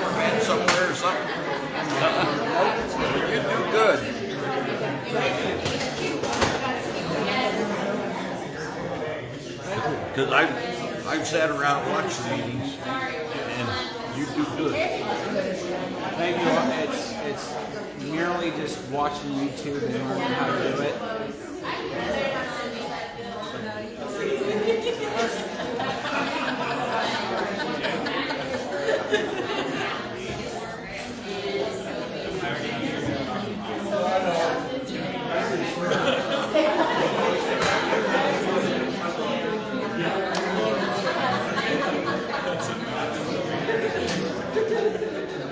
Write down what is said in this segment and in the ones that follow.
cameraman somewhere or something? You do good. Because I've sat around watching meetings, and you do good. Thank you. It's merely just watching YouTube and learning how to do it.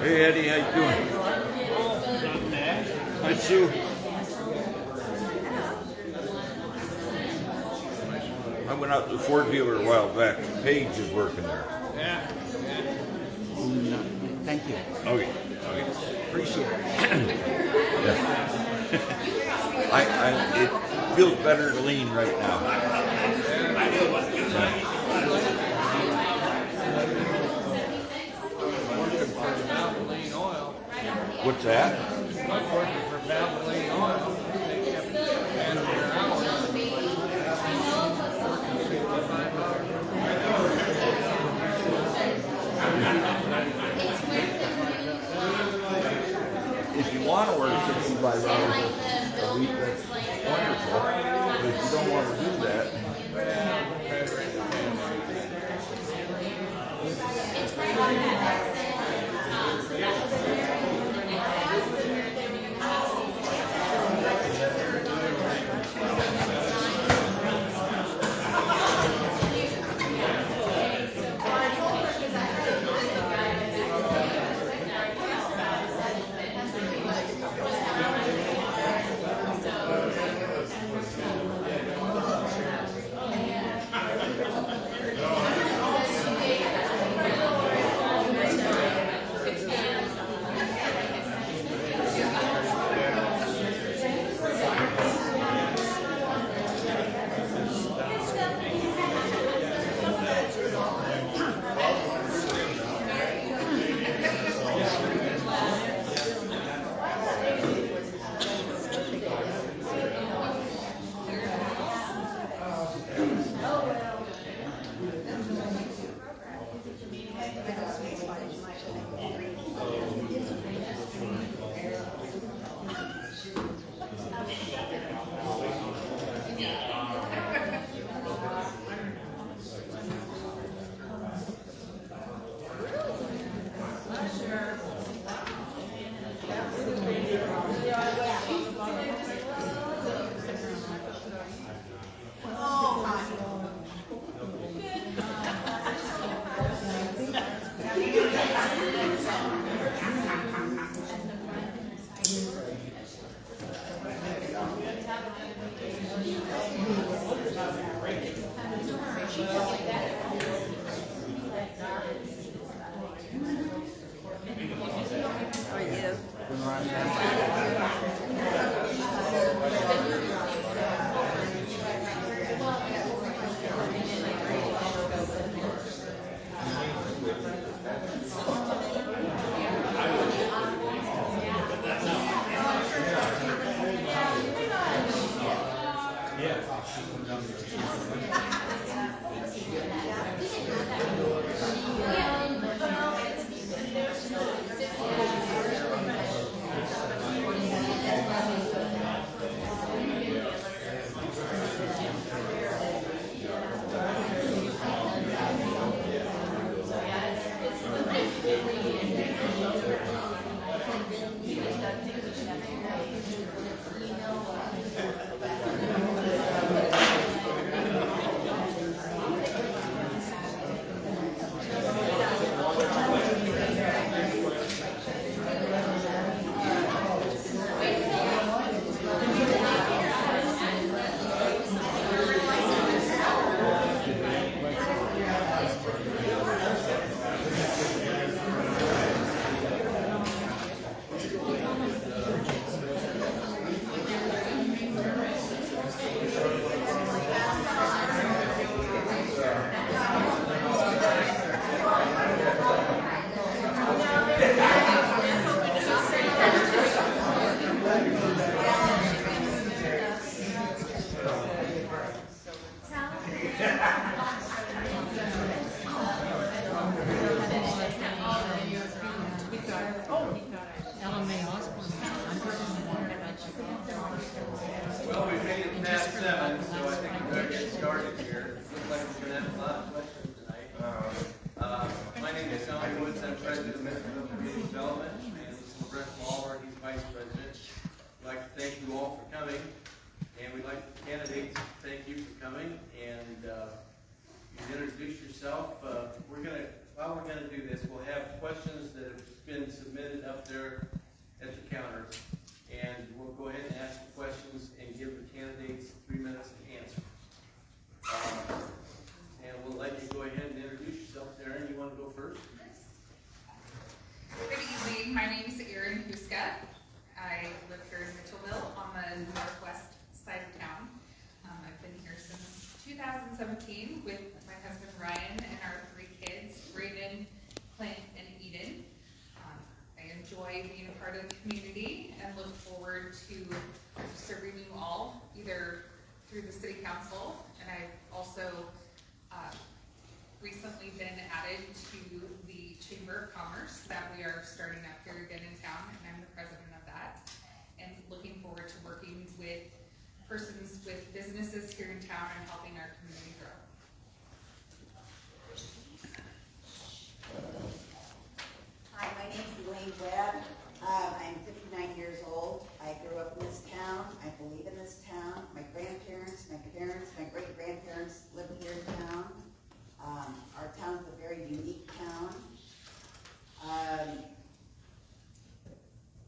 Hey Eddie, how you doing? Nice you. I went out to the Ford dealer a while back. Paige is working there. Yeah. Thank you. Okay. Appreciate it. Yeah. It feels better to lean right now. What's that? I'm working for Valvoline Oil. They kept adding their hours. If you want to work 65 hours a week, that's wonderful. But if you don't want to do that, Ellen May Osborne. Well, we made it past 7, so I think we better get started here. Looks like we're gonna have a lot of questions tonight. My name is Alan Woods, I'm president of Mitchellville Community Development, and this is Brett Waller, he's vice president. I'd like to thank you all for coming, and we'd like the candidates to thank you for coming, and you can introduce yourself. While we're gonna do this, we'll have questions that have been submitted up there at the counter, and we'll go ahead and ask the questions and give the candidates 3 minutes to answer. And we'll let you go ahead and introduce yourself. Darren, you want to go first? Good evening, my name is Erin Huska. I live here in Mitchellville on the northwest side of town. I've been here since 2017 with my husband Ryan and our 3 kids, Raven, Clint, and Eden. I enjoy being a part of the community and look forward to serving you all, either through the city council, and I've also recently been added to the Chamber of Commerce that we are starting up here again in town, and I'm the president of that, and looking forward to working with persons with businesses here in town and helping our community grow. Hi, my name is Elaine Webb. I'm 59 years old. I grew up in this town. I believe in this town. My grandparents, my parents, my great-grandparents live here in town. Our town's a very unique town.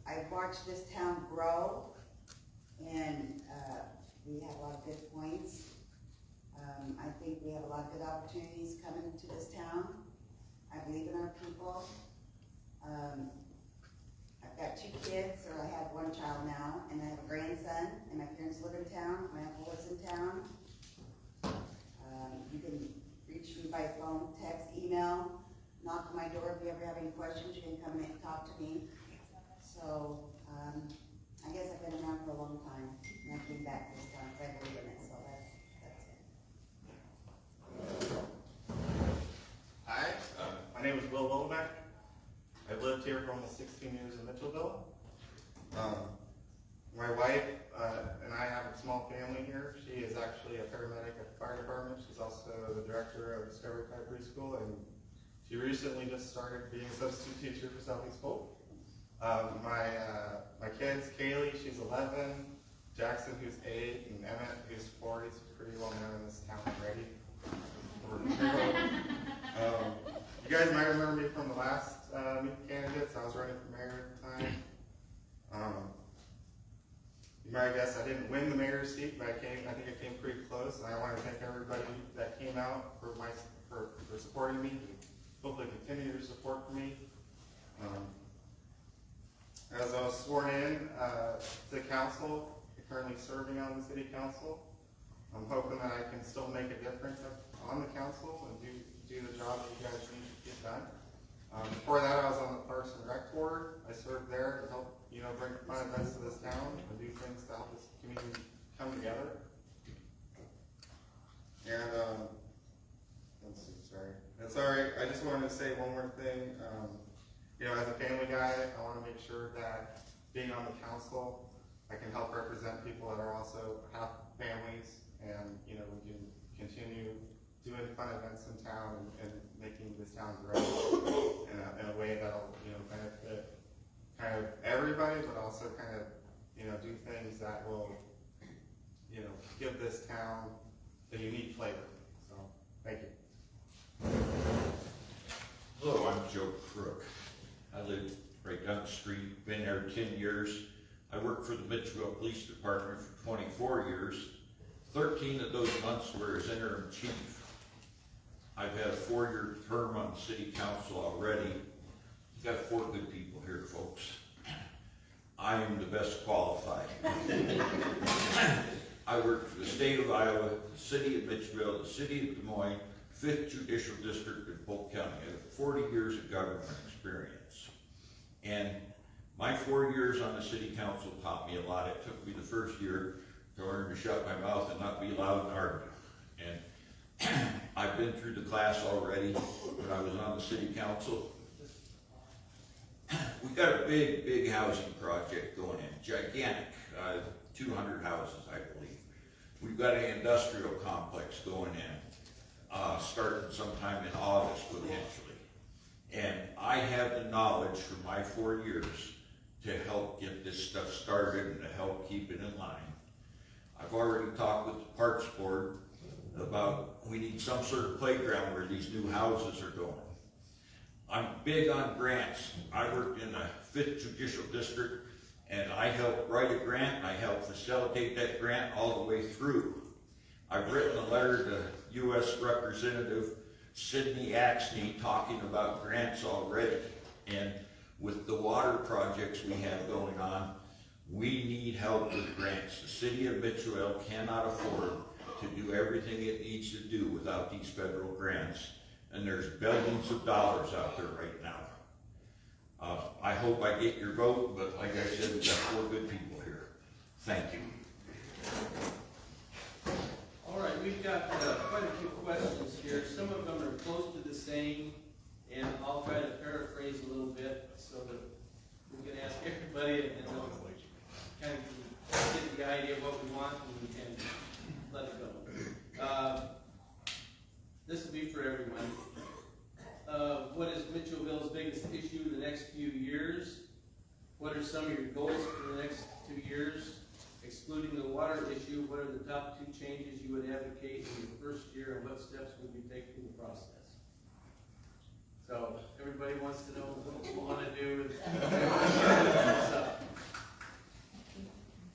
I've watched this town grow, and we have a lot of good points. I think we have a lot of good opportunities coming into this town. I believe in our people. I've got 2 kids, or I have 1 child now, and I have a grandson, and my parents live in town, my uncle lives in town. You can reach me by phone, text, email, knock on my door if you ever have any questions, you can come in and talk to me. So, I guess I've been around for a long time, and I came back this time, because I believe in it, so that's it. Hi, my name is Will Womack. I've lived here for almost 16 years in Mitchellville. My wife and I have a small family here. She is actually a paramedic at the fire department. She's also the director of Discovery Park Preschool, and she recently just started being a substitute teacher for Southeast Polk. My kids, Kaylee, she's 11, Jackson, who's 8, and Emmett, who's 4. He's pretty well known in this town already. You guys might remember me from the last candidates. I was running for mayor at the time. You might guess I didn't win the mayor's seat, but I think I came pretty close. And I want to thank everybody that came out for supporting me. Hopefully continue to support me. As I was sworn in to the council, I'm currently serving on the city council. I'm hoping that I can still make a difference on the council and do the job that you guys need to get done. Before that, I was on the Parks and Rec board. I served there to help, bring fun events to this town and do things to help this community come together. And let's see, sorry. That's all right. I just wanted to say one more thing. As a family guy, I want to make sure that being on the council, I can help represent people that are also have families, and we can continue doing fun events in town and making this town grow in a way that'll benefit kind of everybody, but also kind of do things that will give this town a unique flavor. So thank you. Hello, I'm Joe Crook. I live right down the street, been there 10 years. I worked for the Mitchellville Police Department for 24 years. 13 of those months were as interim chief. I've had a 4-year term on the city council already. You've got 4 good people here, folks. I am the best qualified. I worked for the state of Iowa, the city of Mitchellville, the city of Des Moines, 5th Judicial District in Polk County. I have 40 years of government experience. And my 4 years on the city council taught me a lot. It took me the first year to learn to shut my mouth and not be loud and argue. And I've been through the class already when I was on the city council. We got a big housing project going in, gigantic, 200 houses, I believe. We've got an industrial complex going in, starting sometime in August potentially. And I have the knowledge from my 4 years to help get this stuff started and to help keep it in line. I've already talked with the Parks Board about we need some sort of playground where these new houses are going. I'm big on grants. I worked in the 5th Judicial District and I helped write a grant and I helped facilitate that grant all the way through. I've written a letter to U.S. Representative Sidney Axney talking about grants already. And with the water projects we have going on, we need help with grants. The city of Mitchellville cannot afford to do everything it needs to do without these federal grants. And there's billions of dollars out there right now. I hope I get your vote, but like I said, we've got 4 good people here. Thank you. All right, we've got quite a few questions here. Some of them are close to the same, and I'll try to paraphrase a little bit so that we can ask everybody and they'll kind of get the idea of what we want and we can let it go. This will be for everyone. What is Mitchellville's biggest issue in the next few years? What are some of your goals for the next 2 years? Excluding the water issue, what are the top 2 changes you would advocate in your first year, and what steps would you take through the process? So everybody wants to know what you want to do.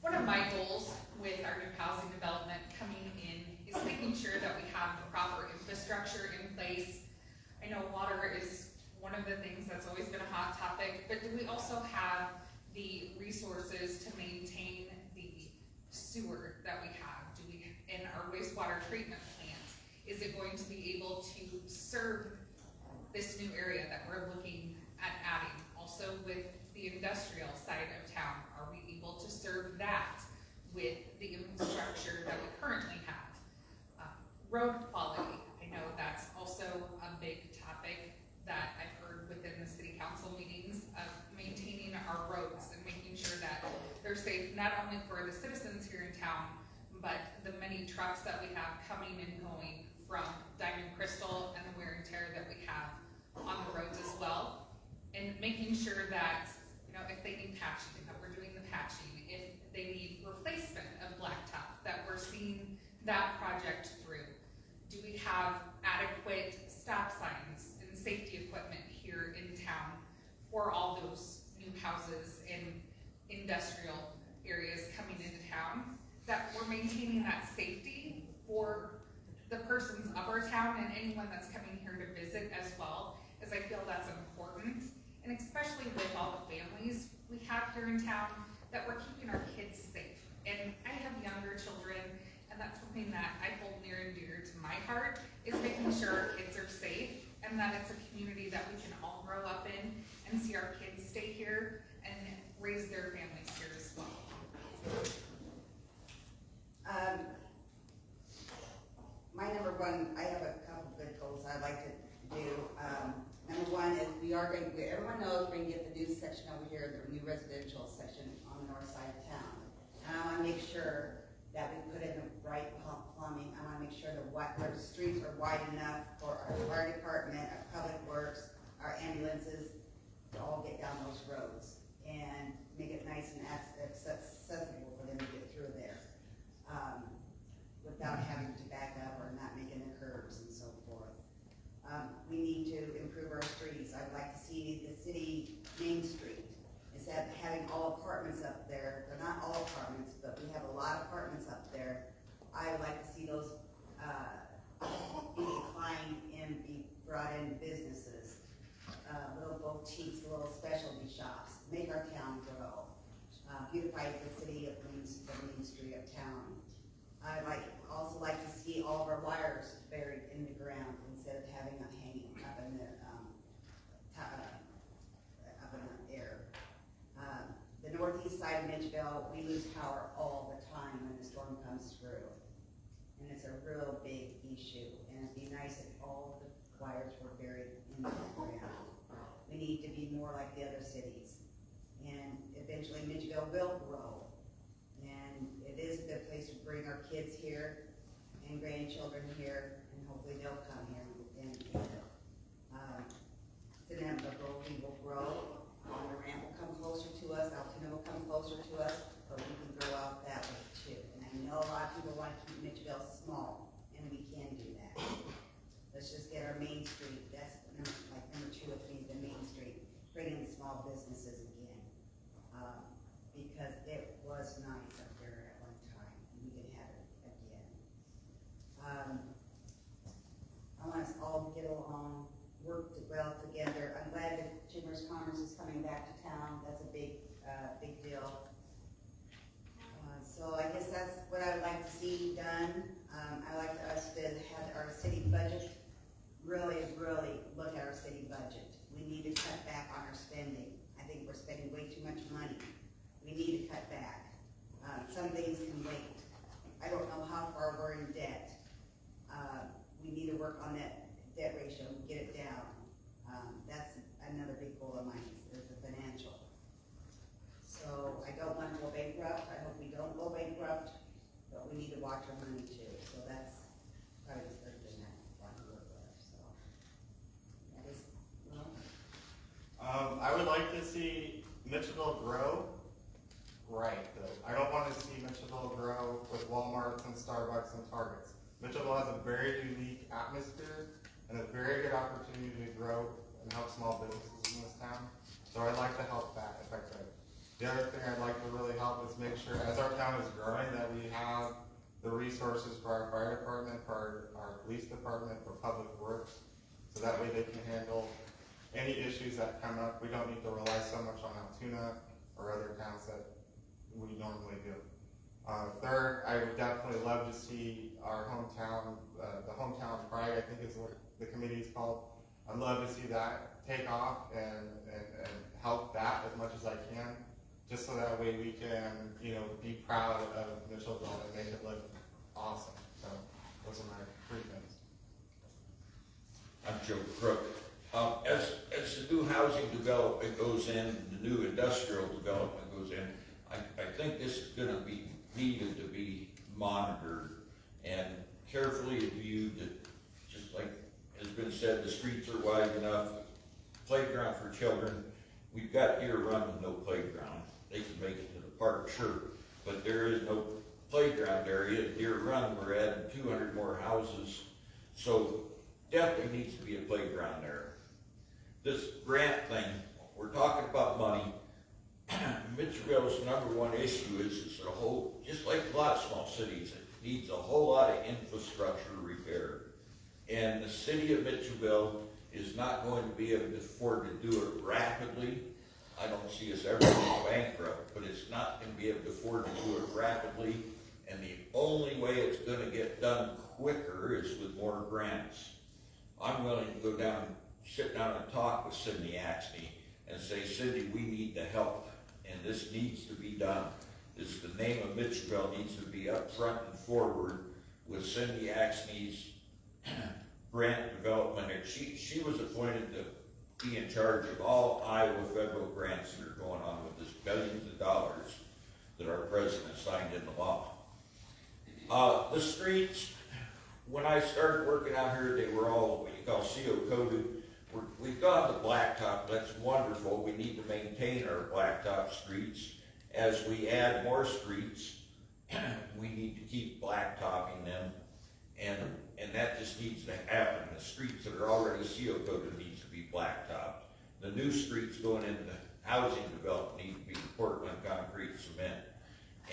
One of my goals with our new housing development coming in is making sure that we have the proper infrastructure in place. I know water is one of the things that's always been a hot topic, but do we also have the resources to maintain the sewer that we have? Do we, in our wastewater treatment plant, is it going to be able to serve this new area that we're looking at adding? Also with the industrial side of town, are we able to serve that with the infrastructure that we currently have? Road quality, I know that's also a big topic that I've heard within the city council meetings of maintaining our roads and making sure that they're safe, not only for the citizens here in town, but the many trucks that we have coming and going from Diamond Crystal and the wear and tear that we have on the roads as well. And making sure that, you know, if they need patching, that we're doing the patching. If they need replacement of blacktop, that we're seeing that project through. Do we have adequate stop signs and safety equipment here in town for all those new houses and industrial areas coming into town? That we're maintaining that safety for the persons of our town and anyone that's coming here to visit as well, as I feel that's important. And especially with all the families we have here in town, that we're keeping our kids safe. And I have younger children, and that's something that I hold near and dear to my heart, is making sure our kids are safe and that it's a community that we can all grow up in and see our kids stay here and raise their families here as well. My number one, I have a couple good goals I'd like to do. Number one is everyone knows we're going to get the new section over here, the new residential section on the north side of town. And I want to make sure that we put in the right plumbing. I want to make sure the streets are wide enough for our fire department, our public works, our ambulances to all get down those roads and make it nice and accessible for them to get through there without having to back up or not making the curves and so forth. We need to improve our streets. I'd like to see the city Main Street, instead of having all apartments up there. They're not all apartments, but we have a lot of apartments up there. I would like to see those be declined and be brought in businesses, little boutiques, little specialty shops, make our town grow, beautify the city of the Main Street of town. I'd also like to see all of our wires buried in the ground instead of having them hanging up in the air. The northeast side of Mitchellville, we lose power all the time when the storm comes through. And it's a real big issue. And it'd be nice if all the wires were buried in the ground. We need to be more like the other cities. here, and hopefully they'll come here, and the inevitable, we will grow. Durant will come closer to us, Altoona will come closer to us, but we can grow out that way too. And I know a lot of people want to keep Mitchellville small, and we can do that. Let's just get our Main Street, that's like number 2 with me, the Main Street, bring in small businesses again. Because it was nice up there at one time, and we can have it again. I want us all to get along, work well together. I'm glad that Chamber of Commerce is coming back to town. That's a big deal. So I guess that's what I would like to see done. I like us to have our city budget, really look at our city budget. We need to cut back on our spending. I think we're spending way too much money. We need to cut back. Some things can wait. I don't know how far we're in debt. We need to work on that debt ratio, get it down. That's another big goal of mine, is the financial. So I don't want to go bankrupt. I hope we don't go bankrupt, but we need to watch our money too. So that's probably the third thing I want to work with. So that is, well. I would like to see Mitchellville grow. Right, though. I don't want to see Mitchellville grow with Walmarts and Starbucks and Targets. Mitchellville has a very unique atmosphere and a very good opportunity to grow and help small businesses in this town. So I'd like to help that if I could. The other thing I'd like to really help is make sure, as our town is growing, that we have the resources for our fire department, for our police department, for public works, so that way they can handle any issues that come up. We don't need to rely so much on Altoona or other towns that we normally do. Third, I would definitely love to see our hometown, the hometown pride, I think is what the committee is called. I'd love to see that take off and help that as much as I can, just so that way we can, be proud of Mitchellville and make it look awesome. So those are my 3 things. I'm Joe Crook. As the new housing development goes in, the new industrial development goes in, I think this is going to be needed to be monitored and carefully viewed. Just like has been said, the streets are wide enough, playground for children. We've got Deer Run with no playground. They can make it to the park, sure, but there is no playground area. At Deer Run, we're adding 200 more houses, so definitely needs to be a playground there. This grant thing, we're talking about money. Mitchellville's #1 issue is a whole, just like a lot of small cities, it needs a whole lot of infrastructure repair. And the city of Mitchellville is not going to be able to afford to do it rapidly. I don't see us ever going bankrupt, but it's not going to be able to afford to do it rapidly. And the only way it's going to get done quicker is with more grants. I'm willing to go down, sit down and talk with Cindy Axney and say, Cindy, we need the help, and this needs to be done. This, the name of Mitchellville needs to be up front and forward with Cindy Axney's grant development. And she was appointed to be in charge of all Iowa federal grants that are going on with this billions of dollars that our president signed into law. The streets, when I started working out here, they were all what you call CO coated. We've got the blacktop, that's wonderful. We need to maintain our blacktop streets. As we add more streets, we need to keep blacktopping them, and that just needs to happen. The streets that are already CO coated needs to be blacktopped. The new streets going into housing development need to be Portland concrete cement.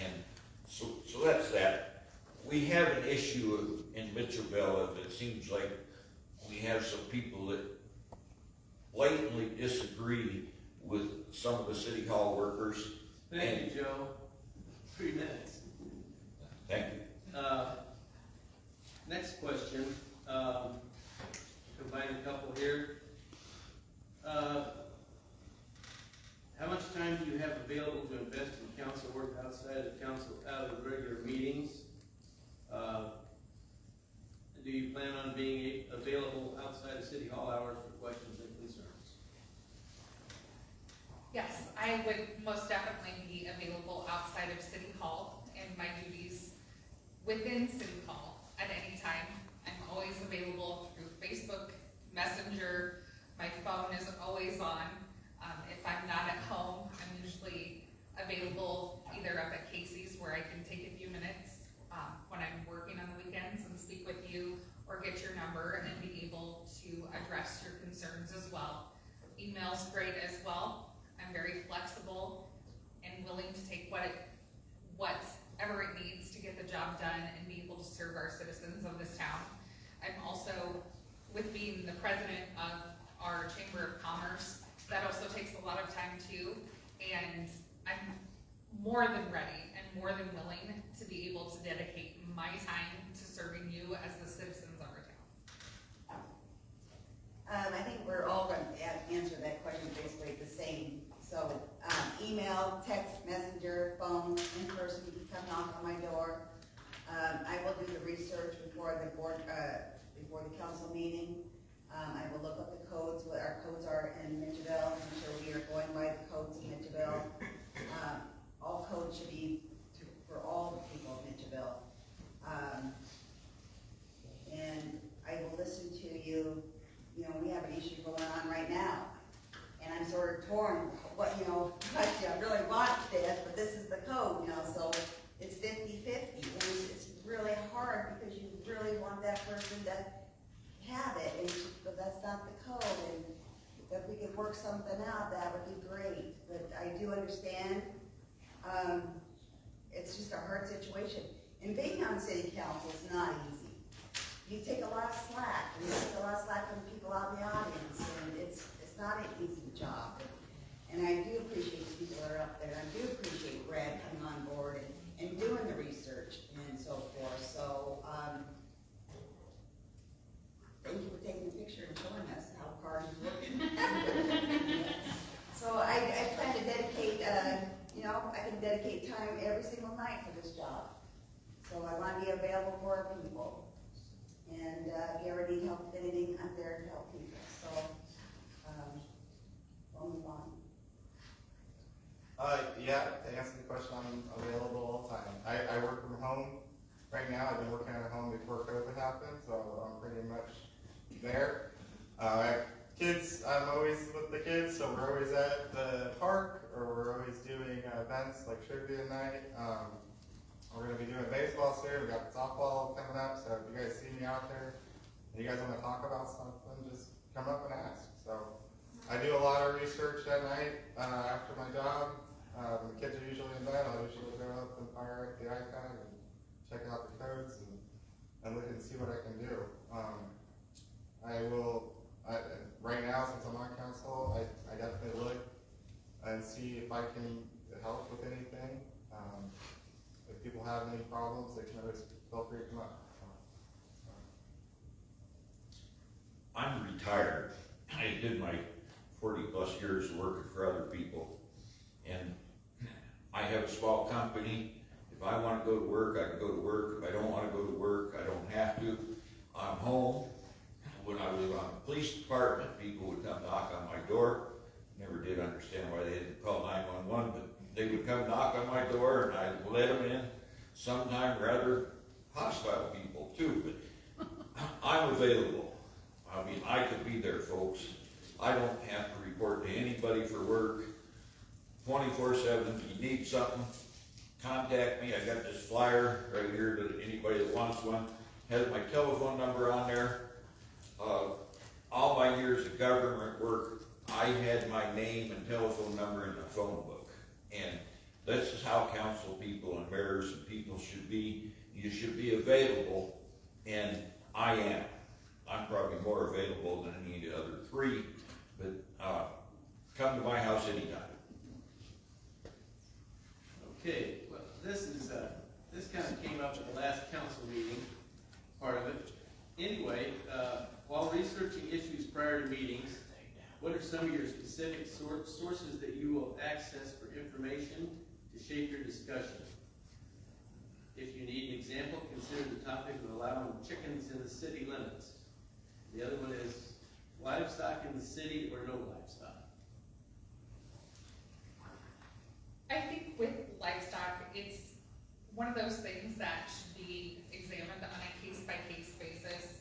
And so that's that. We have an issue in Mitchellville of it seems like we have some people that blatantly disagree with some of the city hall workers. Thank you, Joe. 3 minutes. Thank you. Next question. Combine a couple here. How much time do you have available to invest in council work outside of council, out of regular meetings? Do you plan on being available outside of city hall hours for questions and concerns? Yes, I would most definitely be available outside of City Hall and my duties within City Hall at any time. I'm always available through Facebook Messenger. My phone is always on. If I'm not at home, I'm usually available either up at Casey's where I can take a few minutes when I'm working on the weekends and speak with you, or get your number and be able to address your concerns as well. Email's great as well. I'm very flexible and willing to take whatever it needs to get the job done and be able to serve our citizens of this town. I'm also, with being the president of our Chamber of Commerce, that also takes a lot of time too, and I'm more than ready and more than willing to be able to dedicate my time to serving you as the citizens of our town. I think we're all going to answer that question basically the same. So, email, text, messenger, phone, in person, you can come knock on my door. I will do the research before the board, before the council meeting. I will look up the codes, what our codes are in Mitchellville, make sure we are going by the codes in Mitchellville. All codes should be for all the people of Mitchellville. And I will listen to you. You know, we have an issue going on right now, and I'm sort of torn, what, you know, I really want this, but this is the code, you know, so it's 50-50, and it's really hard because you really want that person to have it, but that's not the code, and if we could work something out, that would be great, but I do understand, it's just a hard situation, and being on city council is not easy. You take a lot of slack, and you take a lot of slack from people out in the audience, and it's not an easy job. And I do appreciate the people that are up there. I do appreciate Brad coming on board and doing the research and so forth. So, thank you for taking the picture and showing us how hard he's working. So I plan to dedicate, you know, I can dedicate time every single night for this job. So I want to be available for our people. And if you ever need help with anything, I'm there to help people. So, we'll move on. Yeah, to answer the question, I'm available all the time. I work from home right now. I've been working at home before COVID happened, so I'm pretty much there. I have kids, I'm always with the kids, so we're always at the park, or we're always doing events like trivia night. We're going to be doing baseball soon. We've got softball coming up, so if you guys see me out there and you guys want to talk about something, just come up and ask. So I do a lot of research at night after my job. When the kids are usually in bed, I'll usually go up and fire up the iPad and check out the codes and look and see what I can do. Right now, since I'm on council, I definitely look and see if I can help with anything. If people have any problems, they can always feel free to come up. I'm retired. I did my 40+ years working for other people, and I have a small company. If I want to go to work, I can go to work. If I don't want to go to work, I don't have to. I'm home. When I was on the police department, people would come knock on my door. Never did understand why they didn't call 911, but they would come knock on my door and I'd let them in. Sometimes rather hostile people too, but I'm available. I mean, I could be there, folks. I don't have to report to anybody for work 24/7. If you need something, contact me. I got this flyer right here that anybody that wants one has my telephone number on there. All my years of government work, I had my name and telephone number in the phone book. And this is how council people and mayors and people should be. You should be available, and I am. I'm probably more available than any of the other three, but come to my house anytime. Okay, well, this kind of came up at the last council meeting, part of it. Anyway, while researching issues prior to meetings, what are some of your specific sources that you will access for information to shape your discussion? If you need an example, consider the topic of allowing chickens in the city limits. The other one is livestock in the city or no livestock. I think with livestock, it's one of those things that should be examined on a case-by-case basis.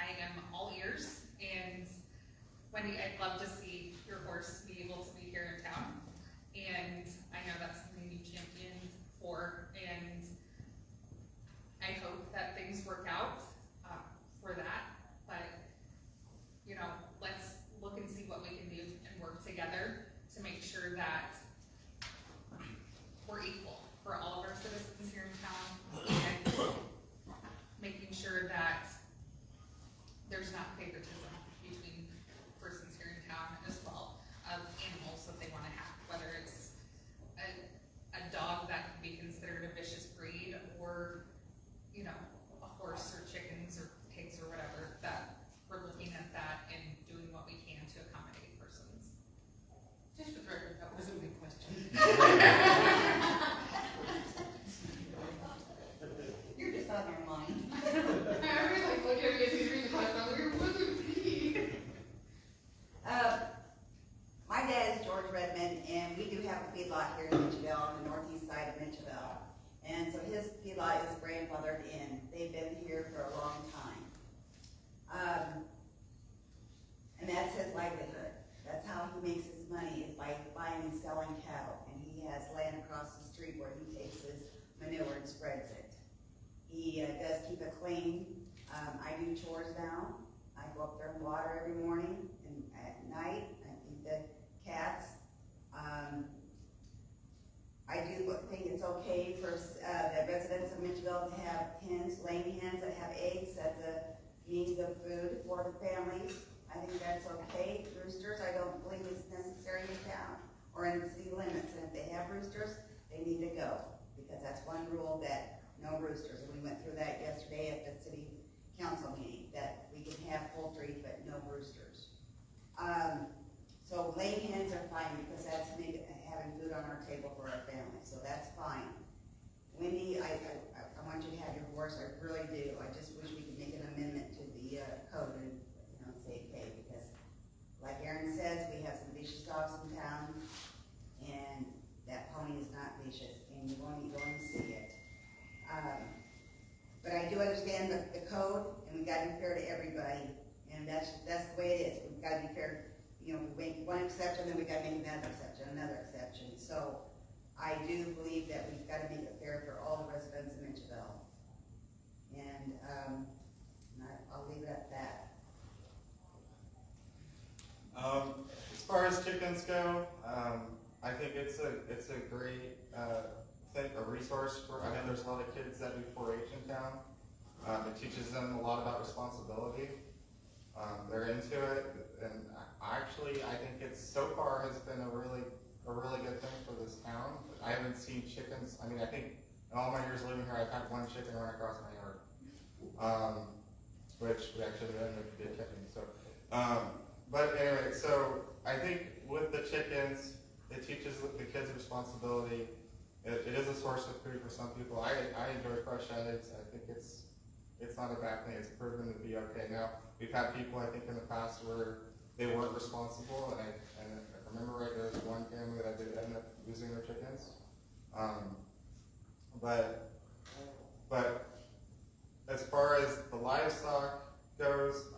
I am all ears, and Wendy, I'd love to see your horse be able to be here in town, and I know that's something you championed for, and I hope that things work out for that, but, you know, let's look and see what we can do and work together to make sure that we're equal for all of our citizens here in town, and making sure that there's not favoritism between persons here in town as well of animals that they want to have, whether it's a dog that can be considered a vicious breed, or, you know, a horse or chickens or pigs or whatever, that we're looking at that and doing what we can to accommodate persons. Just for the record, that wasn't my question. You're just on our mind. I was like, look at me as he's reading the question, I'm like, what is he? My dad is George Redmond, and we do have a feedlot here in Mitchellville, on the northeast side of Mitchellville. And so his feedlot is grandfathered in. They've been here for a long time. And that's his livelihood. That's how he makes his money, is by buying and selling cattle. And he has land across the street where he takes his manure and spreads it. He does keep it clean. I do chores now. I go up there and water every morning and at night. I feed the cats. I do think it's okay for the residents of Mitchellville to have hens, laying hens that have eggs. That's a means of food for the families. I think that's okay. Roosters, I don't believe it's necessary in town or in the city limits. And if they have roosters, they need to go, because that's one rule, that no roosters. And we went through that yesterday at the city council meeting, that we can have poultry, but no roosters. So laying hens are fine, because that's having food on our table for our family, so that's fine. Wendy, I want you to have your horse, I really do. I just wish we could make an amendment to the code and, you know, say okay, because like Aaron says, we have some vicious dogs in town, and that pony is not vicious, and you're going to see it. But I do understand the code, and we've got to be fair to everybody, and that's the way it is. We've got to be fair. You know, we make one exception, then we got to make another exception. So I do believe that we've got to make it fair for all the residents of Mitchellville. And I'll leave it at that. As far as chickens go, I think it's a great a resource for. I know there's a lot of kids that do 4-H in town. It teaches them a lot about responsibility. They're into it, and I think it's so far has been a really good thing for this town. I haven't seen chickens. I mean, I think in all my years living here, I've had one chicken run across my yard, which we actually ended up getting chickens. So, but anyway, so I think with the chickens, it teaches the kids responsibility. It is a source of food for some people. I enjoy fresh eggs. I think it's not a bad thing. It's proven to be okay. Now, we've had people, I think, in the past where they weren't responsible, and if I remember right, there was one family that did end up losing their chickens. But as far as the livestock goes,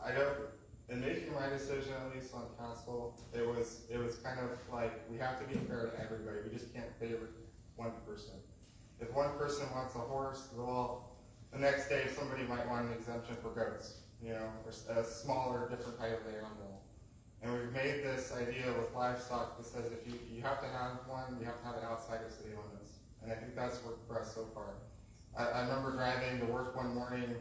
in making my decision, at least on Castle, it was kind of like, we have to be fair to everybody. We just can't favor one person. If one person wants a horse, well, the next day somebody might want an exemption for goats, you know, or a smaller, different type of animal. And we've made this idea with livestock that says if you have to have one, you have to have it outside of city limits. And I think that's worked for us so far. I remember driving to work one morning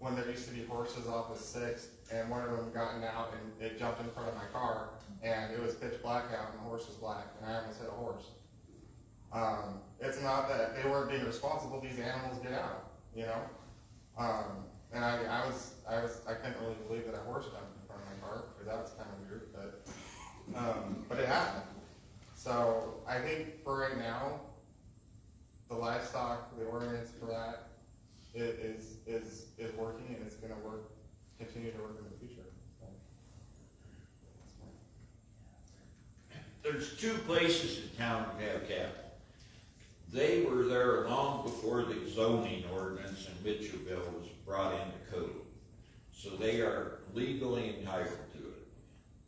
when there used to be horses off of 6th, and one of them gotten out and it jumped in front of my car, and it was pitch black out and the horse was black, and I almost hit a horse. It's not that they weren't being responsible, these animals get out, you know? And I couldn't really believe that a horse jumped in front of my car, because that was kind of weird, but it happened. So I think for right now, the livestock, the ordinance for that is working, and it's going to continue to work in the future. There's 2 places in town that have cattle. They were there long before the zoning ordinance in Mitchellville was brought into code. So they are legally entitled to it.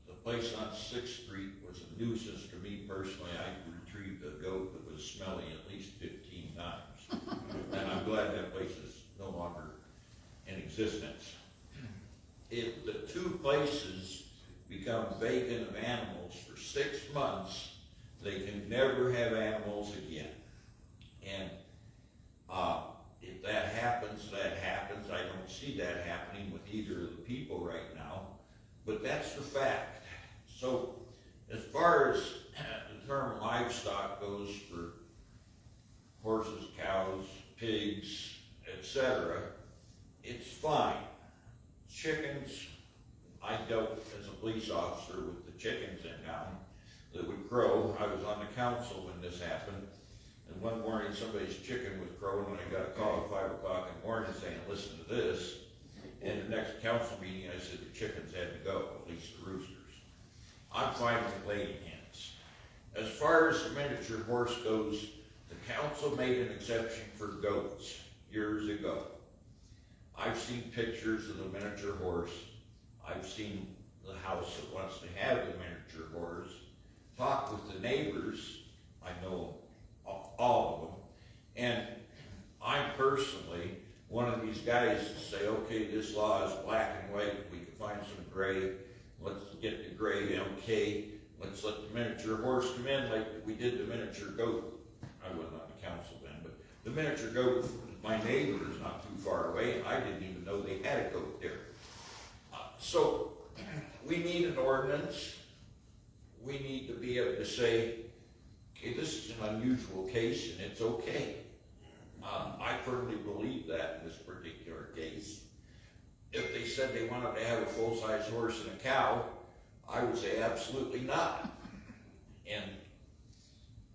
The place on 6th Street was a nuisance to me personally. I retrieved a goat that was smelly at least 15 times. And I'm glad that place is no longer in existence. If the two places become vacant of animals for 6 months, they can never have animals again. And if that happens, that happens. I don't see that happening with either of the people right now, but that's the fact. So as far as the term livestock goes for horses, cows, pigs, etc., it's fine. Chickens, I dealt as a police officer with the chickens in town that would crow. I was on the council when this happened, and one morning somebody's chicken was crowing when I got a call at 5 o'clock in the morning saying, listen to this. And the next council meeting I said the chickens had to go, at least the roosters. I'm fine with laying hens. As far as the miniature horse goes, the council made an exception for goats years ago. I've seen pictures of the miniature horse. I've seen the house that wants to have the miniature horse. Talked with the neighbors. I know all of them. And I'm personally one of these guys to say, okay, this law is black and white. We can find some gray. Let's get the gray MK. Let's let the miniature horse come in like we did the miniature goat. I wasn't on the council then, but the miniature goat, my neighbor is not too far away, and I didn't even know they had a goat there. So we need an ordinance. We need to be able to say, okay, this is an unusual case and it's okay. I firmly believe that in this particular case. If they said they wanted to have a full-size horse and a cow, I would say absolutely not. And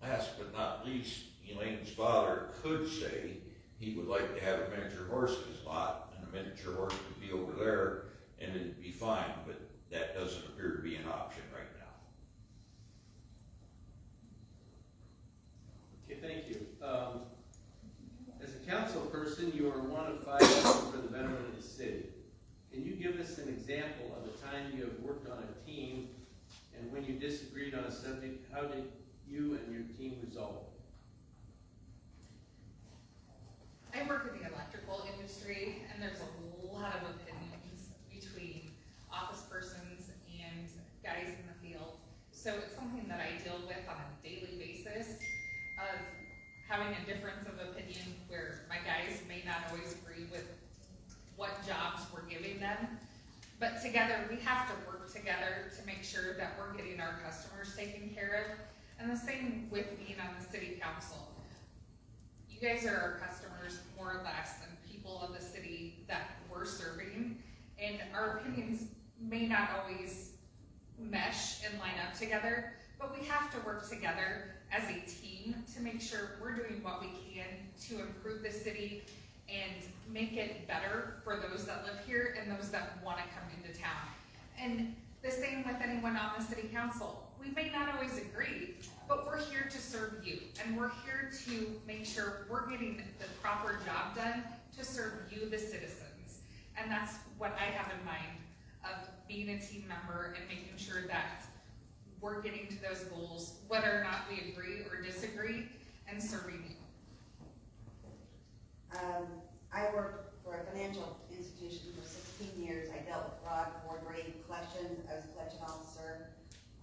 last but not least, Elaine's father could say he would like to have a miniature horse in his lot, and a miniature horse could be over there, and it'd be fine, but that doesn't appear to be an option right now. Okay, thank you. As a council person, you are one of 5 people for the betterment of the city. Can you give us an example of a time you have worked on a team, and when you disagreed on a subject, how did you and your team resolve it? I work in the electrical industry, and there's a lot of opinions between office persons and guys in the field. So it's something that I deal with on a daily basis of having a difference of opinion where my guys may not always agree with what jobs we're giving them. But together, we have to work together to make sure that we're getting our customers taken care of. And the same with being on the city council. You guys are our customers more or less than people of the city that we're serving. And our opinions may not always mesh and line up together, but we have to work together as a team to make sure we're doing what we can to improve the city and make it better for those that live here and those that want to come into town. And the same with anyone on the city council. We may not always agree, but we're here to serve you, and we're here to make sure we're getting the proper job done to serve you, the citizens. And that's what I have in mind of being a team member and making sure that we're getting to those goals, whether or not we agree or disagree, and serving you. I worked for a financial institution for 16 years. I dealt with fraud, forgery, collections. I was a collection officer.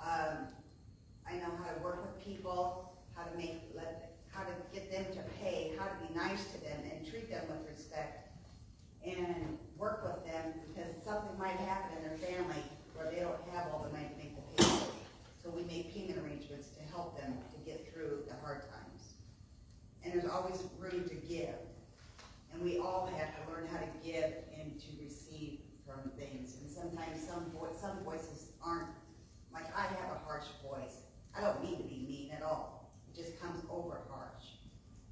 I know how to work with people, how to get them to pay, how to be nice to them and treat them with respect, and work with them because something might happen in their family where they don't have all the money to make the payment. So we make payment arrangements to help them to get through the hard times. And there's always room to give. And we all have to learn how to give and to receive from things. And sometimes some voices aren't, like I have a harsh voice. I don't mean to be mean at all. It just comes over harsh.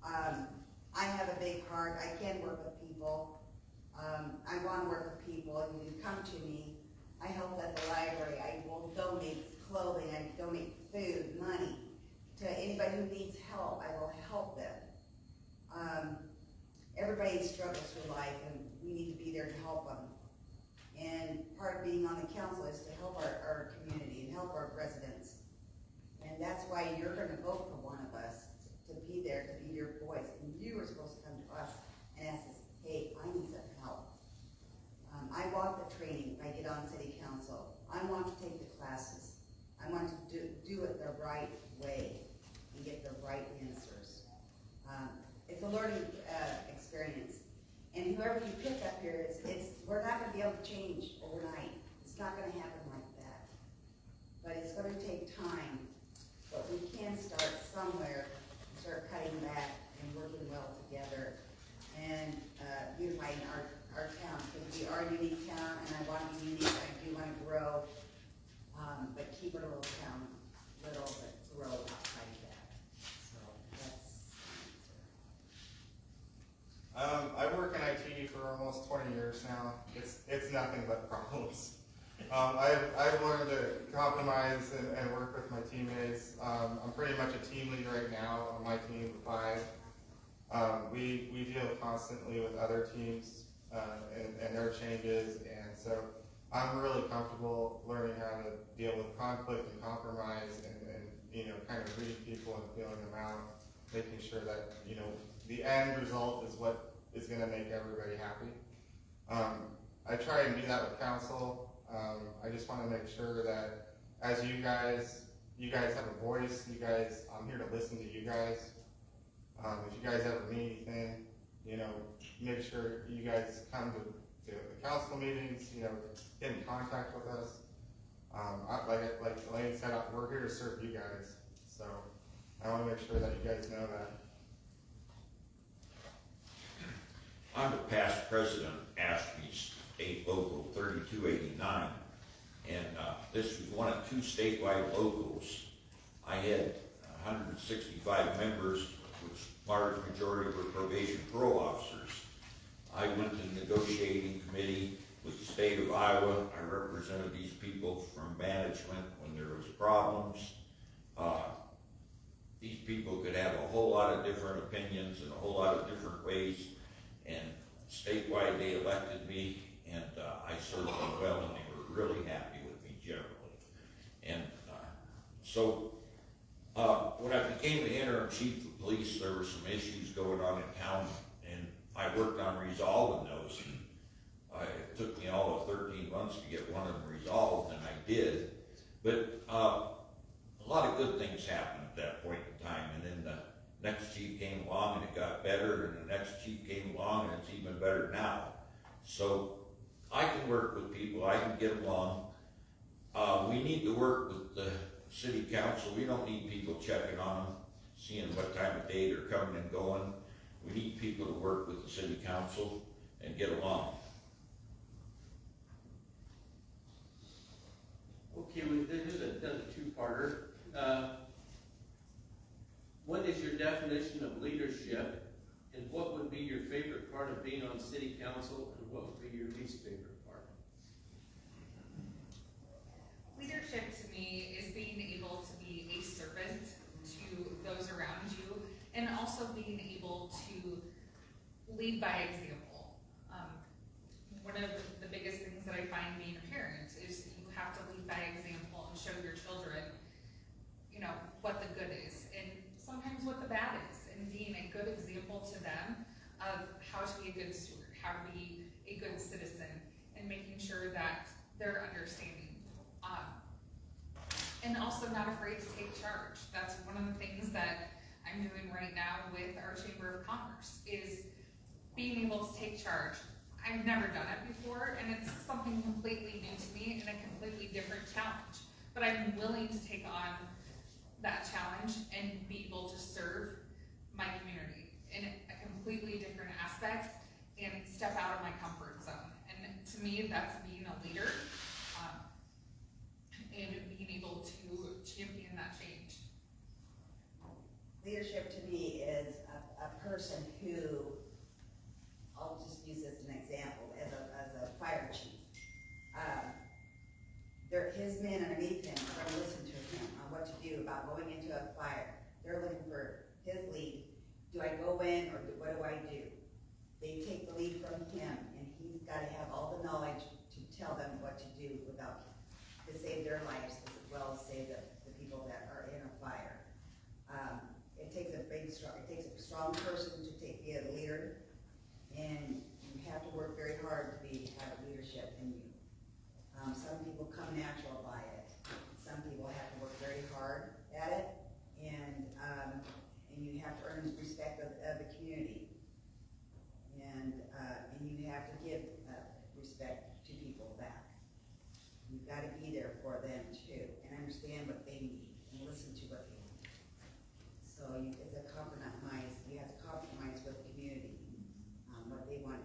I have a big heart. I can work with people. I want to work with people. You can come to me. I help at the library. I will donate clothing. I donate food, money. To anybody who needs help, I will help them. Everybody struggles through life, and we need to be there to help them. not gonna be able to change overnight. It's not gonna happen like that. But it's gonna take time. But we can start somewhere, start cutting back and working well together and unifying our town. Because we are a unique town and I want to be unique, I do want to grow. But keep our little town little, but grow outside of that. So that's. I work in IT for almost 20 years now. It's nothing but problems. I've learned to compromise and work with my teammates. I'm pretty much a team lead right now on my team of 5. We deal constantly with other teams and their changes, and so I'm really comfortable learning how to deal with conflict and compromise and kind of reading people and feeling them out, making sure that the end result is what is going to make everybody happy. I try and do that with council. I just want to make sure that as you guys have a voice. I'm here to listen to you guys. If you guys ever need anything, make sure you guys come to the council meetings. Get in contact with us. Like Elaine said, we're here to serve you guys. So I want to make sure that you guys know that. I'm the past president of Ashby State Local 3289, and this was one of 2 statewide locals. I had 165 members, which large majority were probation parole officers. I went to the negotiating committee with the state of Iowa. I represented these people from management when there was problems. These people could have a whole lot of different opinions and a whole lot of different ways, and statewide they elected me, and I served them well, and they were really happy with me generally. And so when I became the interim chief of police, there were some issues going on in town, and I worked on resolving those. It took me all of 13 months to get one of them resolved, and I did. But a lot of good things happened at that point in time, and then the next chief came along and it got better, and the next chief came along and it's even better now. So I can work with people, I can get along. We need to work with the city council. We don't need people checking on them, seeing what time of day they're coming and going. We need people to work with the city council and get along. Okay, this is a two-parter. What is your definition of leadership, and what would be your favorite part of being on city council, and what would be your least favorite part? Leadership to me is being able to be a servant to those around you, and also being able to lead by example. One of the biggest things that I find being a parent is you have to lead by example and show your children, what the good is, and sometimes what the bad is, and being a good example to them of how to be a good steward, how to be a good citizen, and making sure that they're understanding. And also not afraid to take charge. That's one of the things that I'm doing right now with our Chamber of Commerce, is being able to take charge. I've never done it before, and it's something completely new to me and a completely different challenge. But I'm willing to take on that challenge and be able to serve my community in a completely different aspect and step out of my comfort zone. And to me, that's being a leader and being able to champion that change. Leadership to me is a person who, I'll just use this as an example, as a fire chief. His men underneath him are going to listen to him on what to do about going into a fire. They're looking for his lead. Do I go in, or what do I do? They take the lead from him, and he's got to have all the knowledge to tell them what to do to save their lives as well as save the people that are in a fire. It takes a strong person to be a leader, and you have to work very hard to have leadership in you. Some people come natural by it. Some people have to work very hard at it, and you have to earn respect of the community, and you have to give respect you've gotta be there for them too, and understand what they need, and listen to what they need. So it's a compromise, you have to compromise with the community, what they want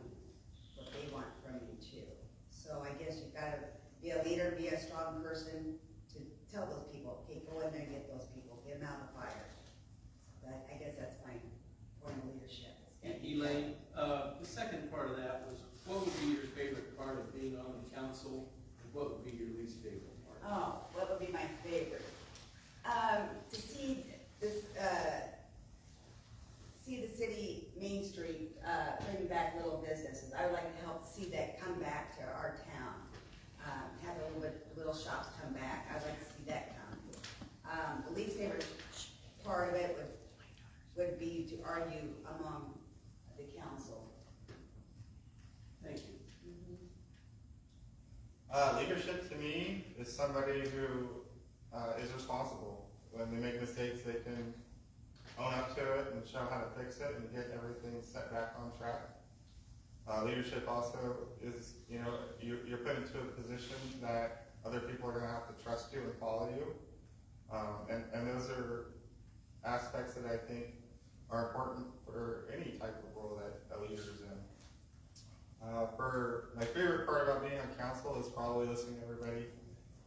from you too. So I guess you've gotta be a leader, be a strong person to tell those people, okay, go in there and get those people, get them out of the fire. But I guess that's my point of leadership. Elaine, the second part of that was, what would be your favorite part of being on the council, and what would be your least favorite part? Oh, what would be my favorite? To see this, see the city, Main Street, bring back little businesses. I would like to help see that come back to our town. Have little shops come back. I'd like to see that come. The least favorite part of it would be to argue among the council. Thank you. Leadership to me is somebody who is responsible. When they make mistakes, they can own up to it and show how to fix it and get everything set back on track. Leadership also is, you're put into a position that other people are going to have to trust you and follow you. And those are aspects that I think are important for any type of role that a leader is in. For my favorite part about being on council is probably listening to everybody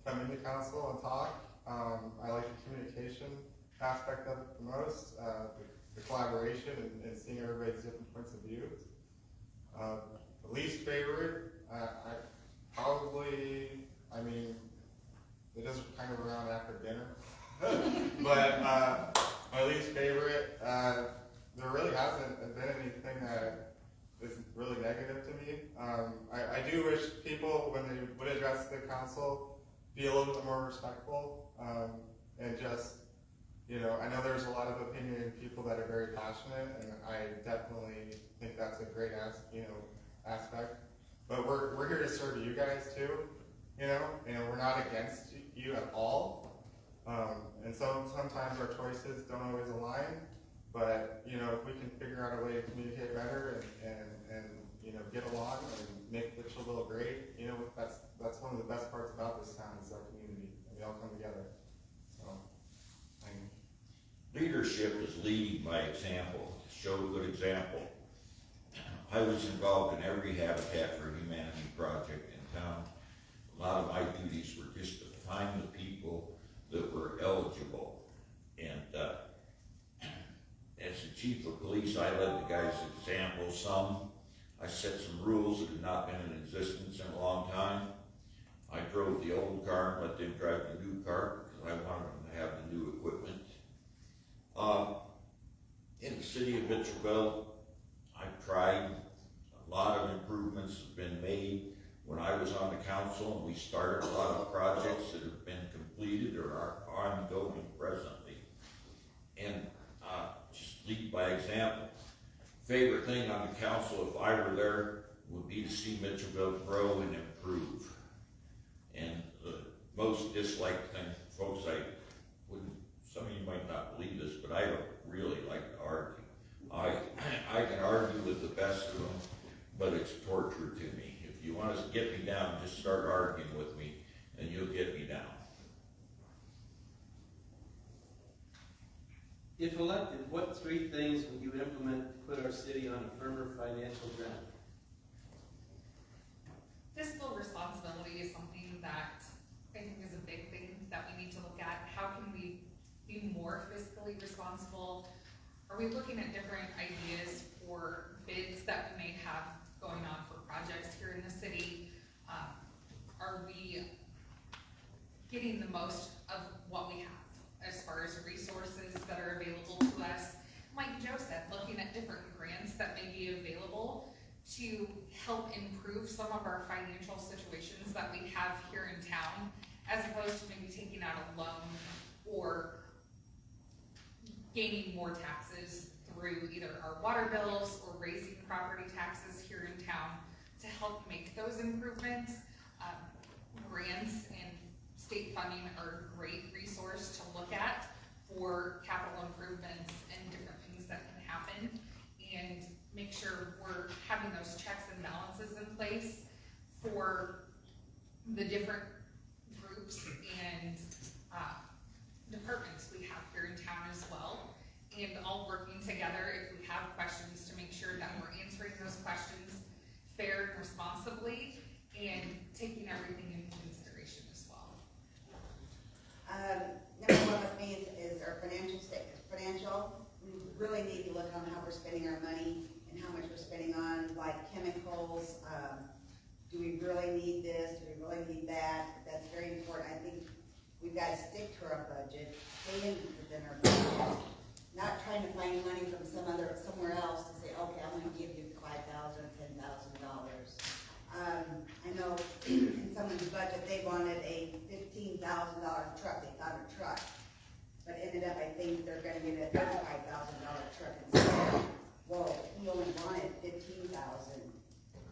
come into council and talk. I like the communication aspect of it the most, the collaboration and seeing everybody's different points of view. The least favorite, it is kind of around after dinner. But my least favorite, there really hasn't been anything that is really negative to me. I do wish people, when they would address the council, be a little bit more respectful, and just, I know there's a lot of opinionated people that are very passionate, and I definitely think that's a great aspect. But we're here to serve you guys too, and we're not against you at all. And sometimes our choices don't always align, but if we can figure out a way to communicate better and get along and make Mitchellville great, that's one of the best parts about this town is our community, and we all come together. So, Leadership is leading by example. Show a good example. I was involved in every Habitat for Humanity project in town. A lot of my duties were just to find the people that were eligible. And as the chief of police, I led the guys' example. I set some rules that had not been in existence in a long time. I drove the old car and let them drive the new car because I wanted them to have the new equipment. In the city of Mitchellville, I've tried. A lot of improvements have been made. When I was on the council, and we started a lot of projects that have been completed or are ongoing presently. And just lead by example. Favorite thing on the council, if I were there, would be to see Mitchellville grow and improve. And the most disliked thing, folks, some of you might not believe this, but I don't really like to argue. I can argue with the best of them, but it's torture to me. If you want to get me down, just start arguing with me, and you'll get me down. If elected, what 3 things would you implement to put our city on a firmer financial ground? Fiscal responsibility is something that I think is a big thing that we need to look at. How can we be more fiscally responsible? Are we looking at different ideas for bids that we may have going on for projects here in the city? Are we getting the most of what we have as far as resources that are available to us? Like Joe said, looking at different grants that may be available to help improve some of our financial situations that we have here in town, as opposed to maybe taking out a loan or gaining more taxes through either our water bills or raising property taxes here in town to help make those improvements. Grants and state funding are a great resource to look at for capital improvements and different things that can happen, and make sure we're having those checks and balances in place for the different groups and departments we have here in town as well, and all working together if we have questions to make sure that we're answering those questions fair and responsibly and taking everything into consideration as well. Number one with me is our financial statement. We really need to look on how we're spending our money and how much we're spending on like chemicals. Do we really need this? Do we really need that? That's very important. I think we've got to stick to our budget, stay within our budget, not trying to find money from somewhere else to say, okay, I'm going to give you $5,000, $10,000. I know in someone's budget they wanted a $15,000 truck. They got a truck, but ended up I think they're going to get a $35,000 truck instead. Well, he only wanted $15,000.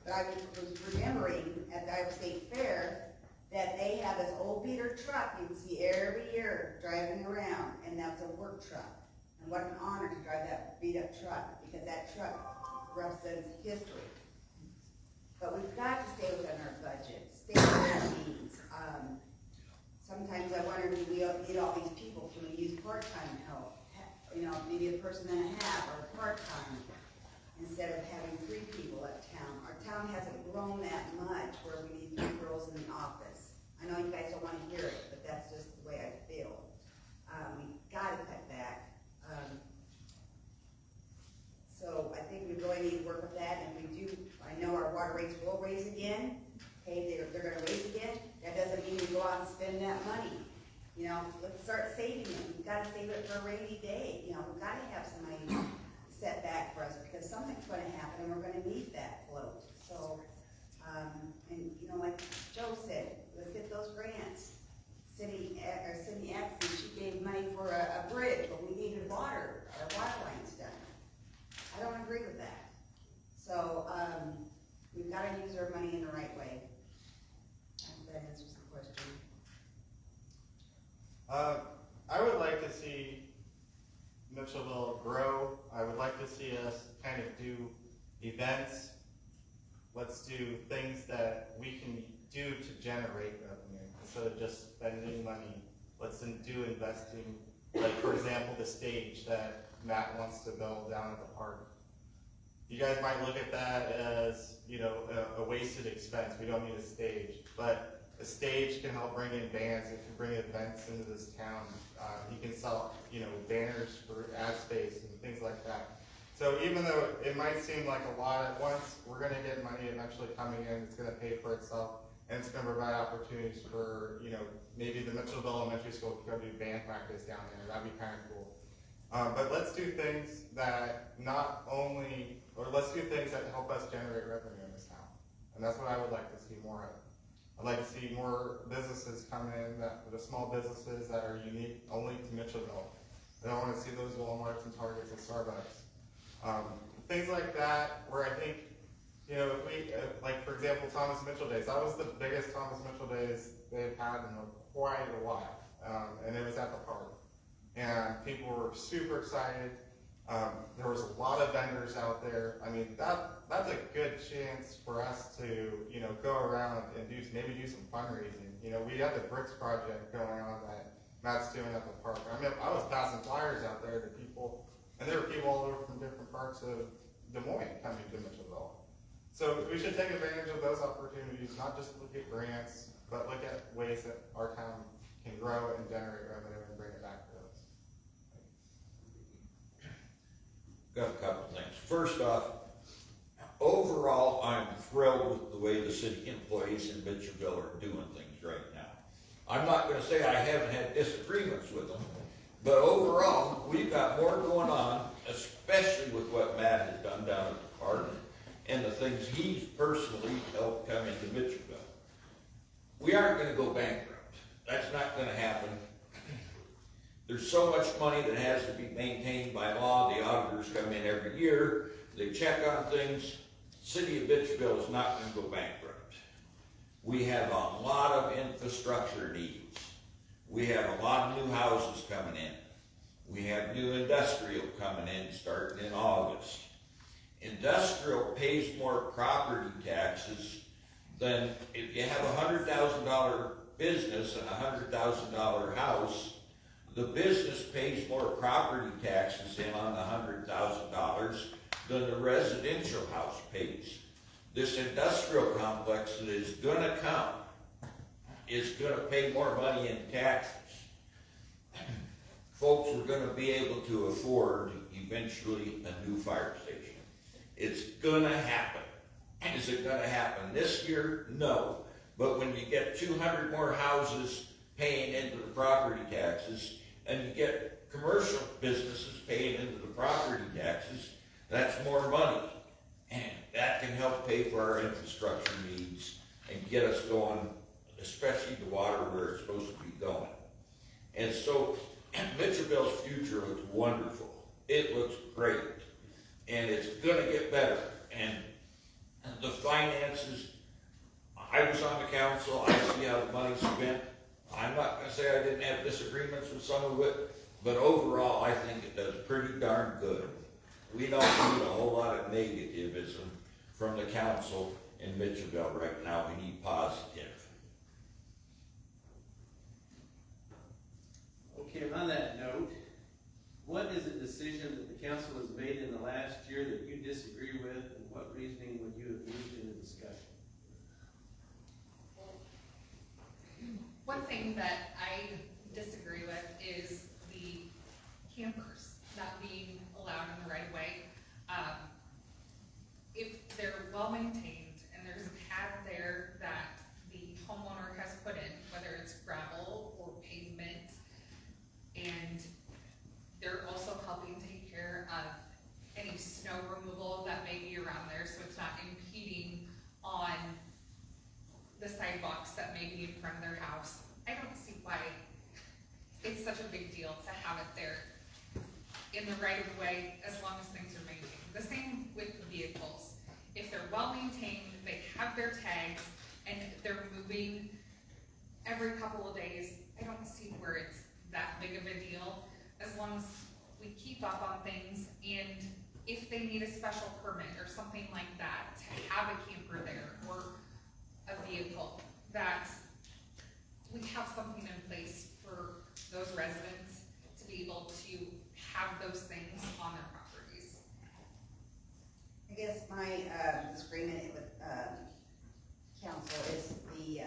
But I was remembering at the Iowa State Fair that they have this old beater truck you can see every year driving around, and that's a work truck. And what an honor to drive that beat up truck, because that truck represents history. But we've got to stay within our budget, stay within our needs. Sometimes I wonder, do we need all these people? Can we use part-time help? You know, maybe a person and a half or part-time instead of having 3 people at town. Our town hasn't grown that much where we need 3 girls in the office. I know you guys don't want to hear it, but that's just the way I feel. We've got to cut back. So I think we really need to work with that, and we do. I know our water rates will raise again. Okay, they're going to raise again. That doesn't mean we go out and spend that money. You know, let's start saving it. We've got to save it for a rainy day. You know, we've got to have some money set back for us because something's going to happen and we're going to need that float. So, and you know, like Joe said, let's get those grants. Cindy Axon, she gave money for a bridge, but we needed water. Our water line's done. I don't agree with that. So, we've got to use our money in the right way. I hope that answers the question. I would like to see Mitchellville grow. I would like to see us kind of do events. Let's do things that we can do to generate revenue instead of just spending money. Let's do investing. Like, for example, the stage that Matt wants to build down at the park. You guys might look at that as, you know, a wasted expense. We don't need a stage. But a stage can help bring in bands. It can bring events into this town. You can sell, you know, banners for ad space and things like that. So even though it might seem like a lot at once, we're going to get money eventually coming in. It's going to pay for itself, and it's going to provide opportunities for, you know, maybe the Mitchellville Elementary School can go do band practice down there. That'd be kind of cool. But let's do things that not only, or let's do things that help us generate revenue in this town, and that's what I would like to see more of. I'd like to see more businesses come in, the small businesses that are unique only to Mitchellville. I don't want to see those Walmarts and Targets and Starbucks. Things like that, where I think, you know, if we, like for example, Thomas Mitchell Days. That was the biggest Thomas Mitchell Days they've had in quite a while, and it was at the park. And people were super excited. There was a lot of vendors out there. I mean, that's a good chance for us to, you know, go around and maybe do some fundraising. You know, we had the Bricks project going on that Matt's doing at the park. I mean, I was passing flyers out there to people, and there were people all over from different parts of Des Moines coming to Mitchellville. So we should take advantage of those opportunities, not just look at grants, but look at ways that our town can grow and generate revenue and bring it back to us. Got a couple things. First off, overall, I'm thrilled with the way the city employees in Mitchellville are doing things right now. I'm not going to say I haven't had disagreements with them, but overall, we've got more going on, especially with what Matt has done down at the park and the things he's personally helped come into Mitchellville. We aren't going to go bankrupt. That's not going to happen. There's so much money that has to be maintained by law. The auditors come in every year. They check on things. City of Mitchellville is not going to go bankrupt. We have a lot of infrastructure needs. We have a lot of new houses coming in. We have new industrial coming in starting in August. Industrial pays more property taxes than if you have a $100,000 business and $100,000 house, the business pays more property taxes in on the $100,000 than the residential house pays. This industrial complex that is gonna come is gonna pay more money in taxes. Folks are gonna be able to afford eventually a new fire station. It's gonna happen. Is it gonna happen this year? No. But when you get 200 more houses paying into the property taxes, and you get commercial businesses paying into the property taxes, that's more money. And that can help pay for our infrastructure needs and get us going, especially the water where it's supposed to be going. And so Mitchellville's future looks wonderful. It looks great. And it's gonna get better. And the finances, I was on the council, I see how the money's spent. I'm not gonna say I didn't have disagreements with some of it, but overall, I think it does pretty darn good. We don't need a whole lot of negativism from the council in Mitchellville right now. We need positive. Okay, on that note, what is a decision that the council has made in the last year that you disagree with, and what reasoning would you have used in the discussion? One thing that I disagree with is the campers not being allowed in the right of way. If they're well maintained and there's a pad there that the homeowner has put in, whether it's gravel or pavement, and they're also helping take care of any snow removal that may be around there, so it's not impeding on the sidewalks that may be in front of their house. I don't see why it's such a big deal to have it there in the right of way as long as things are maintained. The same with the vehicles. If they're well maintained, they have their tags, and they're moving every couple of days, I don't see where it's that big of a deal, as long as we keep up on things, and if they need a special permit or something like that to have a camper there or a vehicle, that we have something in place for those residents to be able to have those things on their properties. I guess my disagreement with council is the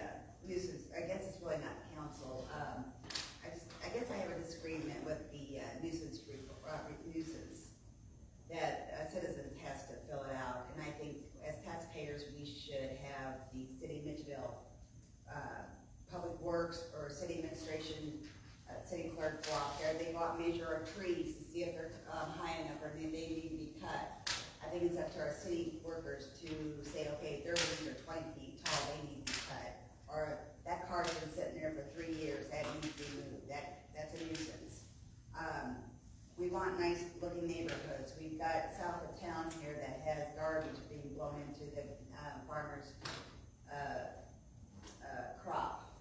nuisance. I guess it's really not council. I guess I have a disagreement with the nuisance that citizens has to fill it out, and I think as taxpayers we should have the city of Mitchellville Public Works or city administration, city clerk go out there. They go out and measure our trees to see if they're high enough or if they need to be cut. I think it's up to our city workers to say, okay, their leaves are 20 feet tall, they need to be cut. Or that car's been sitting there for 3 years, that needs to be moved. That's a nuisance. We want nice looking neighborhoods. We've got south of town here that has garbage being blown into the farmer's crop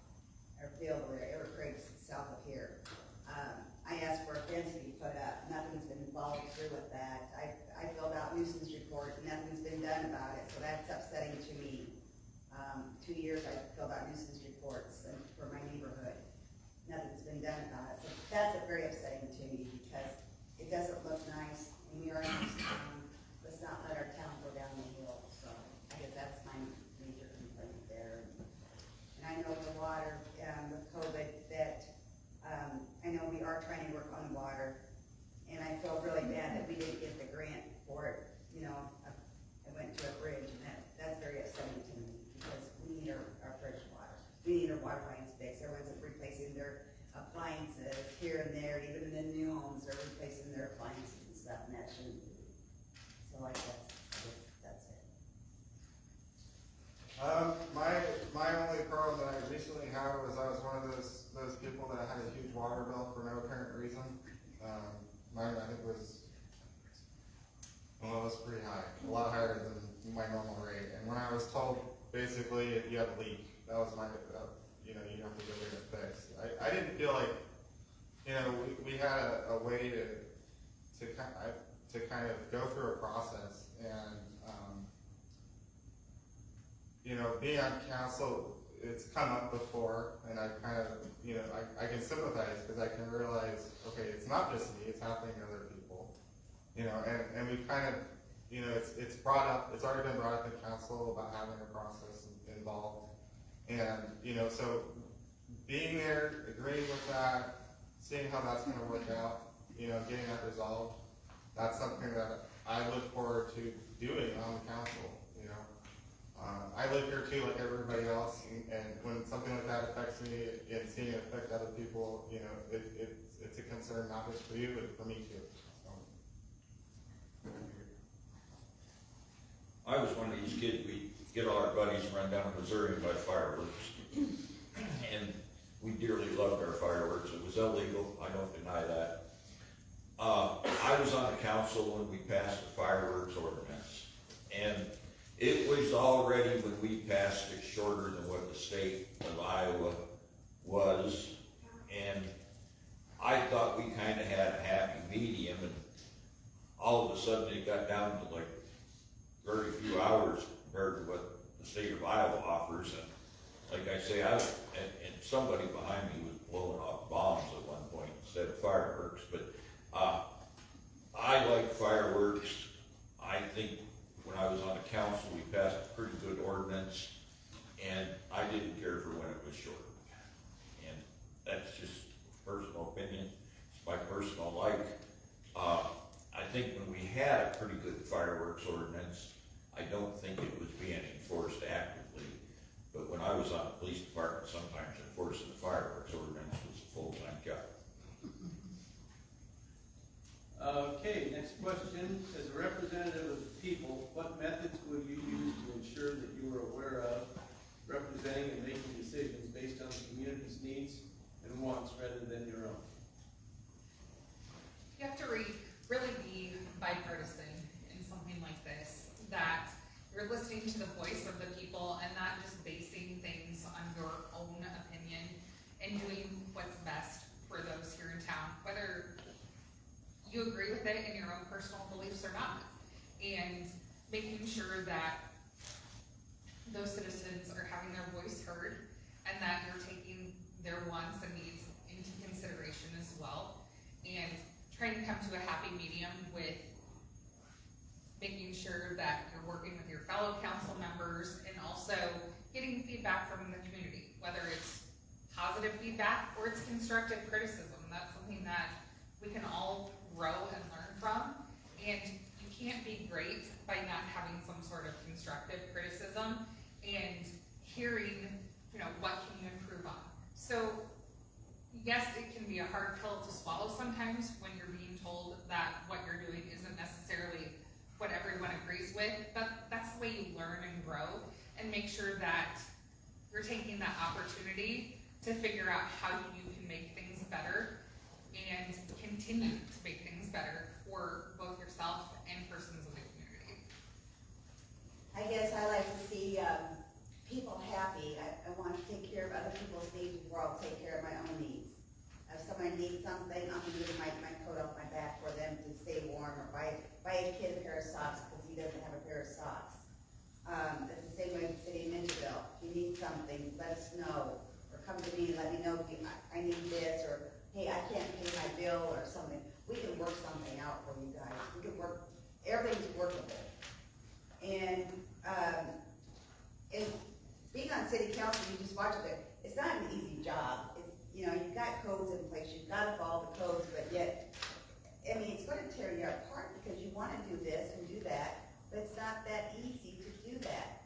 or field over there, Evercreek's south of here. I asked for a fence to be put up. Nothing's been followed through with that. I filled out nuisance report, and nothing's been done about it, so that's upsetting to me. 2 years I filled out nuisance reports for my neighborhood. Nothing's been done about it, so that's very upsetting to me because it doesn't look nice, and we are in this town. Let's not let our town go down the hill, so I guess that's my major complaint there. And I know the water, with COVID, that, I know we are trying to work on the water, and I feel really bad that we didn't get the grant for it. You know, I went to a bridge, and that's very upsetting to me, because we need our fresh water. We need our water lines fixed. Everyone's replacing their appliances here and there, even in the new homes, they're replacing their appliances and stuff, and that shouldn't be. So I guess that's it. My only problem that I recently had was I was one of those people that had a huge water bill for no apparent reason. Mine I think was pretty high, a lot higher than my normal rate. And when I was told basically if you have a leak, that was my you have to go get it fixed. I didn't feel like we had a way to kind of go through a process, and being on council, it's come up before, and I kind of, you know, I can sympathize because I can realize, okay, it's not just me, it's happening to other people, you know, and we kind of, you know, it's brought up, it's already been brought up in council about having a process involved, and, you know, so being there, agreeing with that, seeing how that's going to work out, you know, getting that resolved, that's something that I look forward to doing on the council, you know. I live here too, like everybody else, and when something like that affects me and seeing it affect other people, you know, it's a concern not just for you, but for me too. So. I was one of these kids, we get all our buddies and run down to Missouri and buy fireworks. And we dearly loved our fireworks. It was illegal, I don't deny that. I was on the council when we passed the fireworks ordinance. And it was already, when we passed it, shorter than what the state of Iowa was. And I thought we kind of had a happy medium, and all of a sudden it got down to like very few hours compared to what the state of Iowa offers. And like I say, and somebody behind me was blowing off bombs at one point instead of fireworks. But I like fireworks. I think when I was on the council, we passed a pretty good ordinance, and I didn't care for when it was short. And that's just personal opinion. It's my personal like. I think when we had a pretty good fireworks ordinance, I don't think it was being enforced actively. But when I was on the police department, sometimes enforcing the fireworks ordinance was a full-time job. Okay, next question. As a representative of the people, what methods will you use to ensure that you are aware of, representing and making decisions based on the community's needs and wants rather than your own? You have to really be bipartisan in something like this, that you're listening to the voice of the people and not just basing things on your own opinion and doing what's best for those here in town, whether you agree with it in your own personal beliefs or not, and making sure that those citizens are having their voice heard and that you're taking their wants and needs into consideration as well, and trying to come to a happy medium with making sure that you're working with your fellow council members and also getting feedback from the community, whether it's positive feedback or it's constructive criticism. That's something that we can all grow and learn from, and you can't be great by not having some sort of constructive criticism and hearing, you know, what can you improve on. So yes, it can be a hard pill to swallow sometimes when you're being told that what you're doing isn't necessarily what everyone agrees with, but that's the way you learn and grow and make sure that you're taking that opportunity to figure out how you can make things better and continue to make things better for both yourself and persons in the community. I guess I like to see people happy. I want to take care of other people's needs before I'll take care of my own needs. If somebody needs something, I'm going to give my coat off my back for them to stay warm, or buy a kid a pair of socks because he doesn't have a pair of socks. That's the same way with the city of Mitchellville. If you need something, let us know, or come to me and let me know if I need this, or hey, I can't pay my bill or something. We can work something out for you guys. We can work, everything's workable. And being on city council, you just watch it. It's not an easy job. It's, you know, you've got codes in place. You've got to follow the codes, but yet, I mean, it's going to tear you apart because you want to do this and do that, but it's not that easy to do that.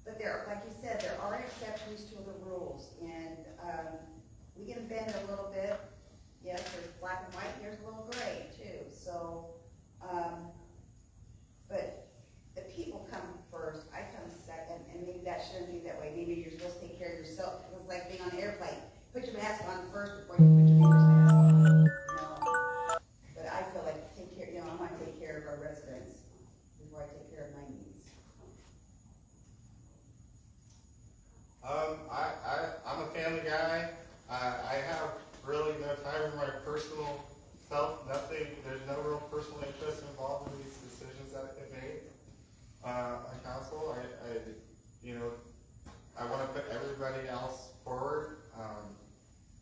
But there, like you said, there are exceptions to the rules, and we can bend a little bit. Yes, there's black and white, there's a little gray too. So, but the people come first, I come second, and maybe that shouldn't be that way. Maybe you're supposed to take care of yourself. It's like being on an airplane. Put your mask on first before you put your neighbor's mask on. You know? But I feel like I want to take care of our residents before I take care of my needs. I'm a family guy. I have really no time for my personal self. There's no real personal interest involved in these decisions that get made on council. I want to everybody else forward. And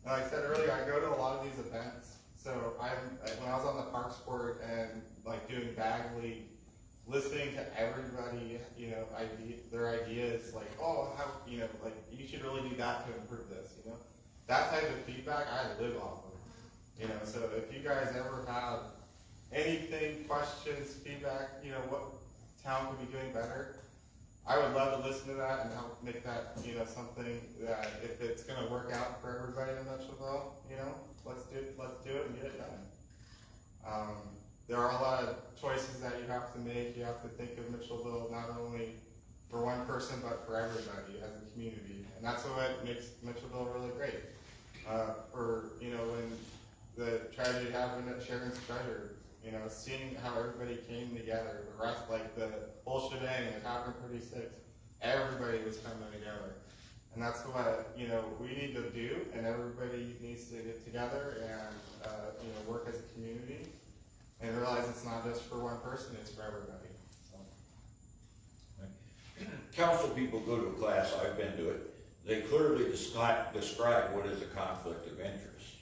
like I said earlier, I go to a lot of these events. So when I was on the Parks Board and like doing Bagley, listening to everybody, you know, their ideas, like, oh, how, you know, like you should really do that to improve this, you know. That type of feedback I live off of, you know. So if you guys ever have anything, questions, feedback, you know, what town could be doing better, I would love to listen to that and help make that, you know, something that if it's going to work out for everybody in Mitchellville, you know, let's do it and get it done. There are a lot of choices that you have to make. You have to think of Mitchellville not only for one person, but for everybody as a community. And that's what makes Mitchellville really great. For, you know, when the tragedy happened at Sharon's Treasure, you know, seeing how everybody came together, the rest, like the whole shebang, it happened 36. Everybody was coming together. And that's what, you know, we need to do, and everybody needs to get together and, you know, work as a community and realize it's not just for one person, it's for everybody. So. Council people go to a class, I've been to it, they clearly describe what is a conflict of interest.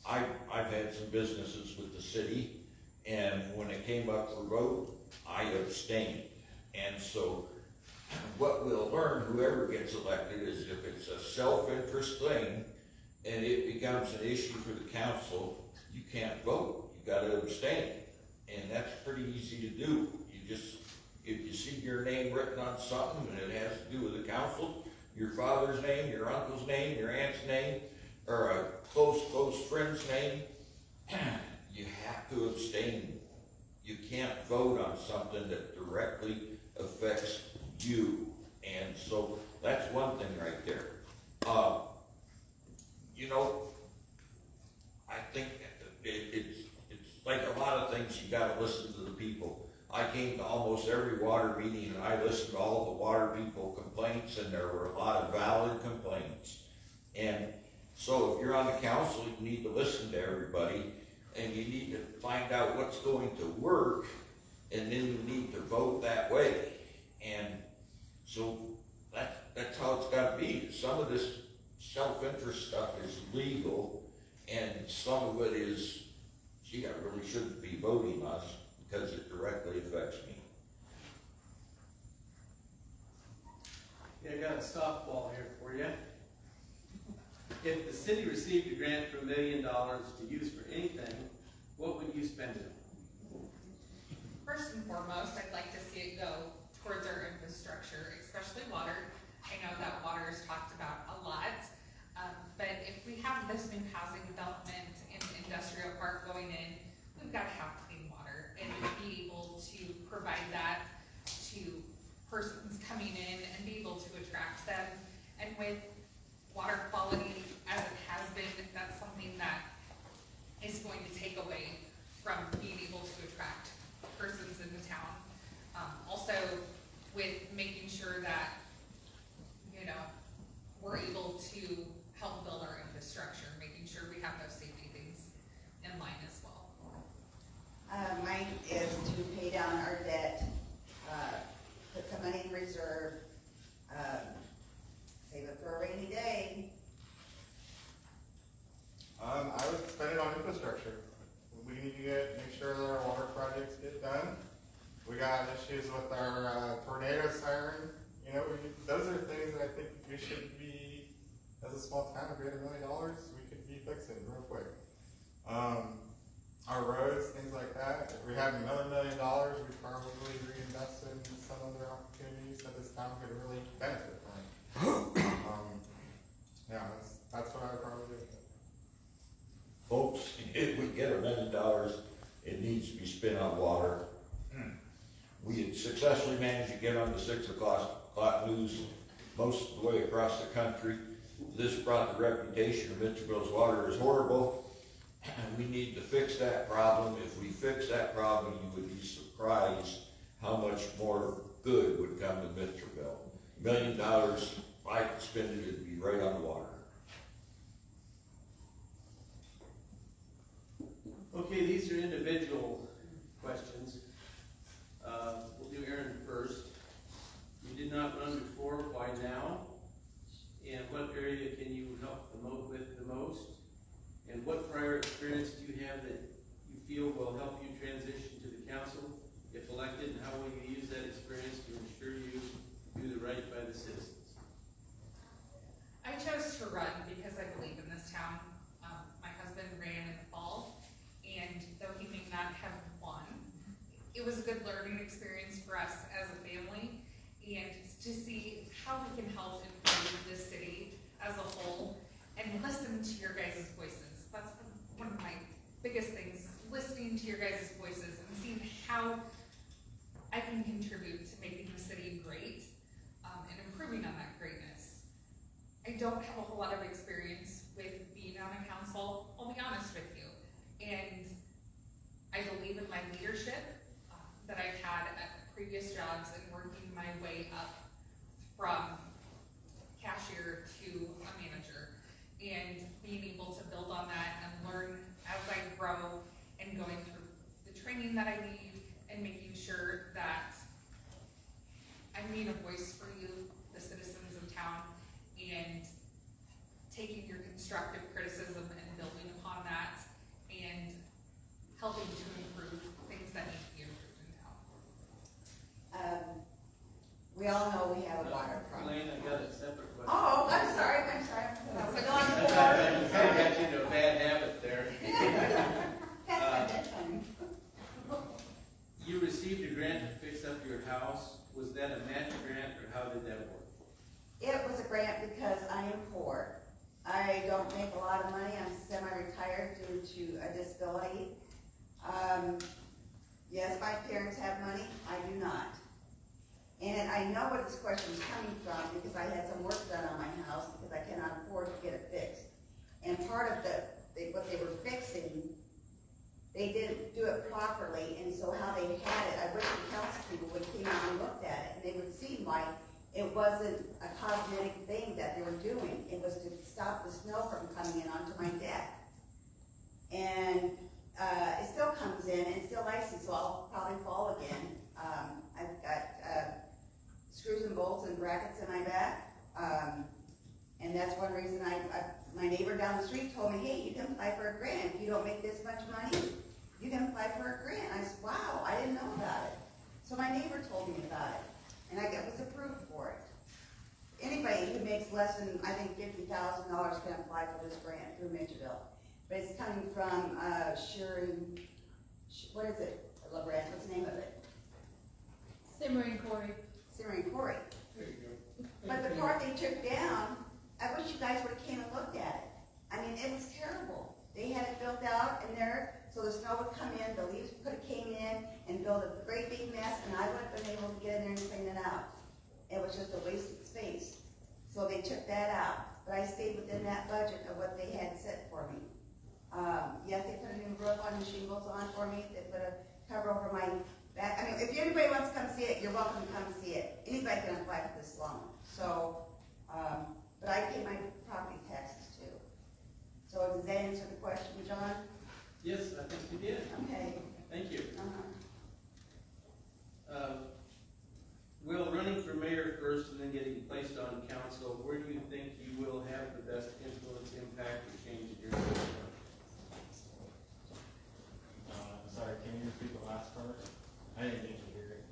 I've had some businesses with the city, and when it came up for vote, I abstained. And so what we'll learn, whoever gets elected, is if it's a self-interest thing and it becomes an issue for the council, you can't vote, you gotta abstain. And that's pretty easy to do. You just, if you see your name written on something and it has to do with the council, your father's name, your uncle's name, your aunt's name, or a close friend's name, you have to abstain. You can't vote on something that directly affects you. And so that's one thing right there. You know, I think it's like a lot of things, you gotta listen to the people. I came to almost every water meeting and I listened to all the water people complaints, and there were a lot of valid complaints. And so if you're on the council, you need to listen to everybody, and you need to find out what's going to work, and then you need to vote that way. And so that's how it's got to be. Some of this self-interest stuff is legal, and some of it is, gee, I really shouldn't be voting on this because it directly affects me. Yeah, I got a softball here for you. If the city received a grant for $1 million to use for anything, what would you spend it on? First and foremost, I'd like to see it go towards our infrastructure, especially water. I know that water is talked about a lot, but if we have this new housing development and industrial park going in, we've got to have clean water and be able to provide that to persons coming in and be able to attract them. And with water quality as it has been, that's something that is going to take away from being able to attract persons into town. Also, with making sure that, you know, we're able to help build our infrastructure, making sure we have those safety things in line as well. Mine is to pay down our debt, put some money in reserve, save it for a rainy day. I would spend it on infrastructure. We need to make sure that our water projects get done. We got issues with our tornado siren. You know, those are things that I think we should be, as a small town, if we had $1 million, we could be fixing real quick. Our roads, things like that. If we had another $1 million, we'd probably reinvest in some other opportunities that this town could really benefit from. Yeah, that's what I would probably do. Folks, if we get $1 million, it needs to be spent on water. We had successfully managed to get on the 6 o'clock news most of the way across the country. This brought the reputation of Mitchellville's water is horrible. We need to fix that problem. If we fix that problem, you would be surprised how much more good would come to Mitchellville. $1 million, if I could spend it, it'd be right on the water. Okay, these are individual questions. We'll do Aaron first. You did not run before, why now? experience do you have that you feel will help you transition to the council if elected, and how will you use that experience to ensure you do the right by the citizens? I chose to run because I believe in this town. My husband ran in the fall, and though he may not have won, it was a good learning experience for us as a family, and to see how we can help improve this city as a whole, and listen to your guys' voices. That's one of my biggest things, listening to your guys' voices and seeing how I can contribute to making the city great, and improving on that greatness. I don't have a whole lot of experience with being on a council, I'll be honest with you. And I believe in my leadership that I've had at previous jobs and working my way up from cashier to a manager. And being able to build on that and learn as I grow and going through the training that I need and making sure that I'm being a voice for you, the citizens of town, and taking your constructive criticism and building upon that and helping to improve things that need to be improved in town. We all know we have a water problem. Elaine, I got a separate question. Oh, I'm sorry. We're going I forward. kind of got you into a bad habit there. That's my bedtime. You received a grant to fix up your house. Was that a match grant, or how did that work? It was a grant because I am poor. I don't make a lot of money. I'm semi-retired due to a disability. Yes, my parents have money. I do not. And I know where this question is coming from because I had some work done on my house because I cannot afford to get it fixed. And part of what they were fixing, they didn't do it properly, and so how they had it, I wish the council people would came out and looked at it, and they would see like it wasn't a cosmetic thing that they were doing. It was to stop the snow from coming in onto my deck. And it still comes in and still icy, so I'll probably fall again. I've got screws and bolts and brackets in my back. And that's one reason my neighbor down the street told me, hey, you can apply for a grant. If you don't make this much money, you can apply for a grant. I said, wow, I didn't know about it. So my neighbor told me about it, and I was approved for it. Anybody who makes less than, I think, $50,000 can apply for this grant through Mitchellville. But it's coming from what is it, LaBrette, what's the name of it? Simmering Corey. Simmering Corey. There you go. But the part they took down, I wish you guys would have came and looked at it. I mean, it was terrible. They had it built out in there, so the snow would come in, the leaves could have came in and built a great big mess, and I wouldn't have been able to get in there and clean it out. It was just a wasted space. So they took that out, but I stayed within that budget of what they had set for me. Yes, they put a new roof on and shingles on for me. They put a cover over my back. I mean, if anybody wants to come see it, you're welcome to come see it. Anybody can apply for this loan. So, but I pay my property taxes too. So does that answer the question, John? Yes, I think you did. Okay. Thank you. Uh-huh. Will, running for mayor first and then getting placed on council, where do you think you will have the best influence, impact, or change in your city? Sorry, can you repeat the last part? I didn't get to hear it.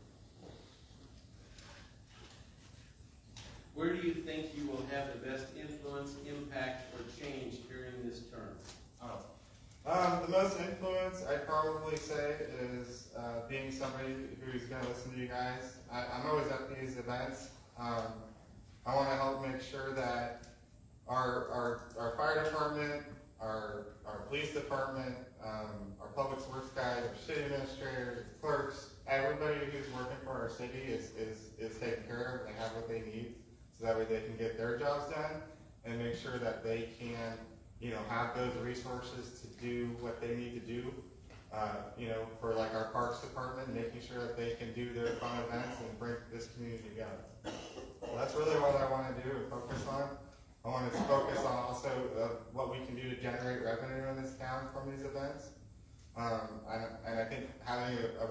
Where do you think you will have the best influence, impact, or change during this term? The most influence I'd probably say is being somebody who's going to listen to you guys. I'm always at these events. I want to help make sure that our fire department, our police department, our public works guys, our city administrators, clerks, everybody who's working for our city is taken care of. They have what they need, so that way they can get their jobs done and make sure that they can, have those resources to do what they need to do. For like our parks department, making sure that they can do their fun events and bring this community together. So that's really what I want to do and focus on. I want to focus on also what we can do to generate revenue in this town from these events. And I think having a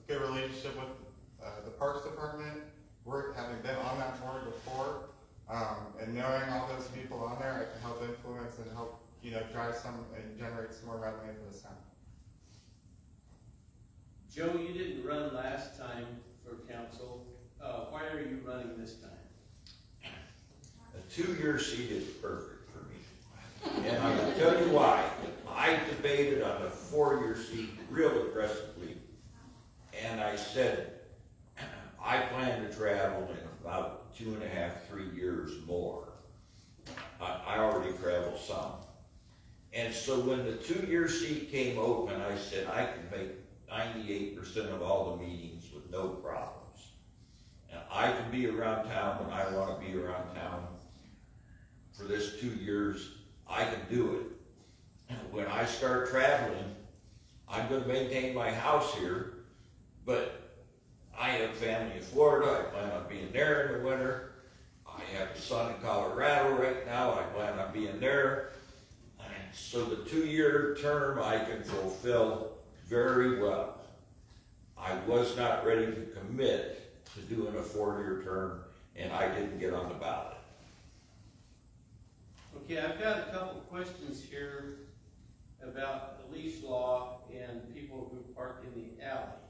good relationship with the Parks Department, having been on that board before, and knowing all those people on there, I can help influence and help drive some and generate some more revenue for this town. Joe, you didn't run last time for council. Why are you running this time? A 2-year seat is perfect for me. And I will tell you why. I debated on a 4-year seat real aggressively. And I said, I plan to travel in about 2.5, 3 years more. I already travel some. And so when the 2-year seat came open, I said I could make 98% of all the meetings with no problems. And I can be around town when I want to be around town. For this 2 years, I can do it. When I start traveling, I'm going to maintain my house here, but I have family in Florida. I plan on being there in the winter. I have a son in Colorado right now. I plan on being there. So the 2-year term I can fulfill very well. I was not ready to commit to doing a 4-year term, and I didn't get on the ballot. Okay, I've got a couple of questions here about the leash law and people who park in the alley.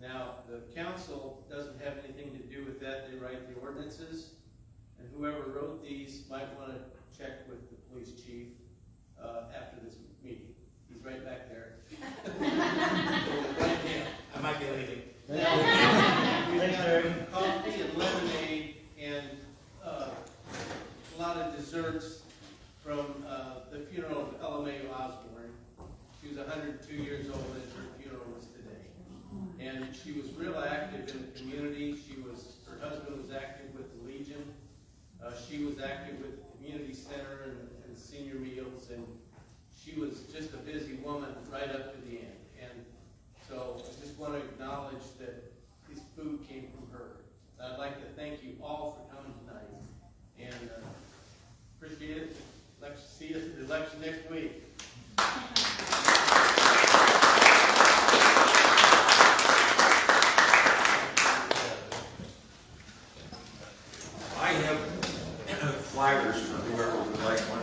Now, the council doesn't have anything to do with that. They write the ordinances, and whoever wrote these might want to check with the police chief after this meeting. He's right back there. I might be leaving. We have coffee and lemonade and a lot of desserts from the funeral of Ella Mae Osborne. She was 102 years old and her funeral was today. And she was real active in the community. Her husband was active with the Legion. She was active with the community center and senior meals, and she was just a busy woman right up to the end. And so I just want to acknowledge that this food came from her. I'd like to thank you all for coming tonight, and appreciate it. Let's see you at the election next week. I have flyers for whoever would like one.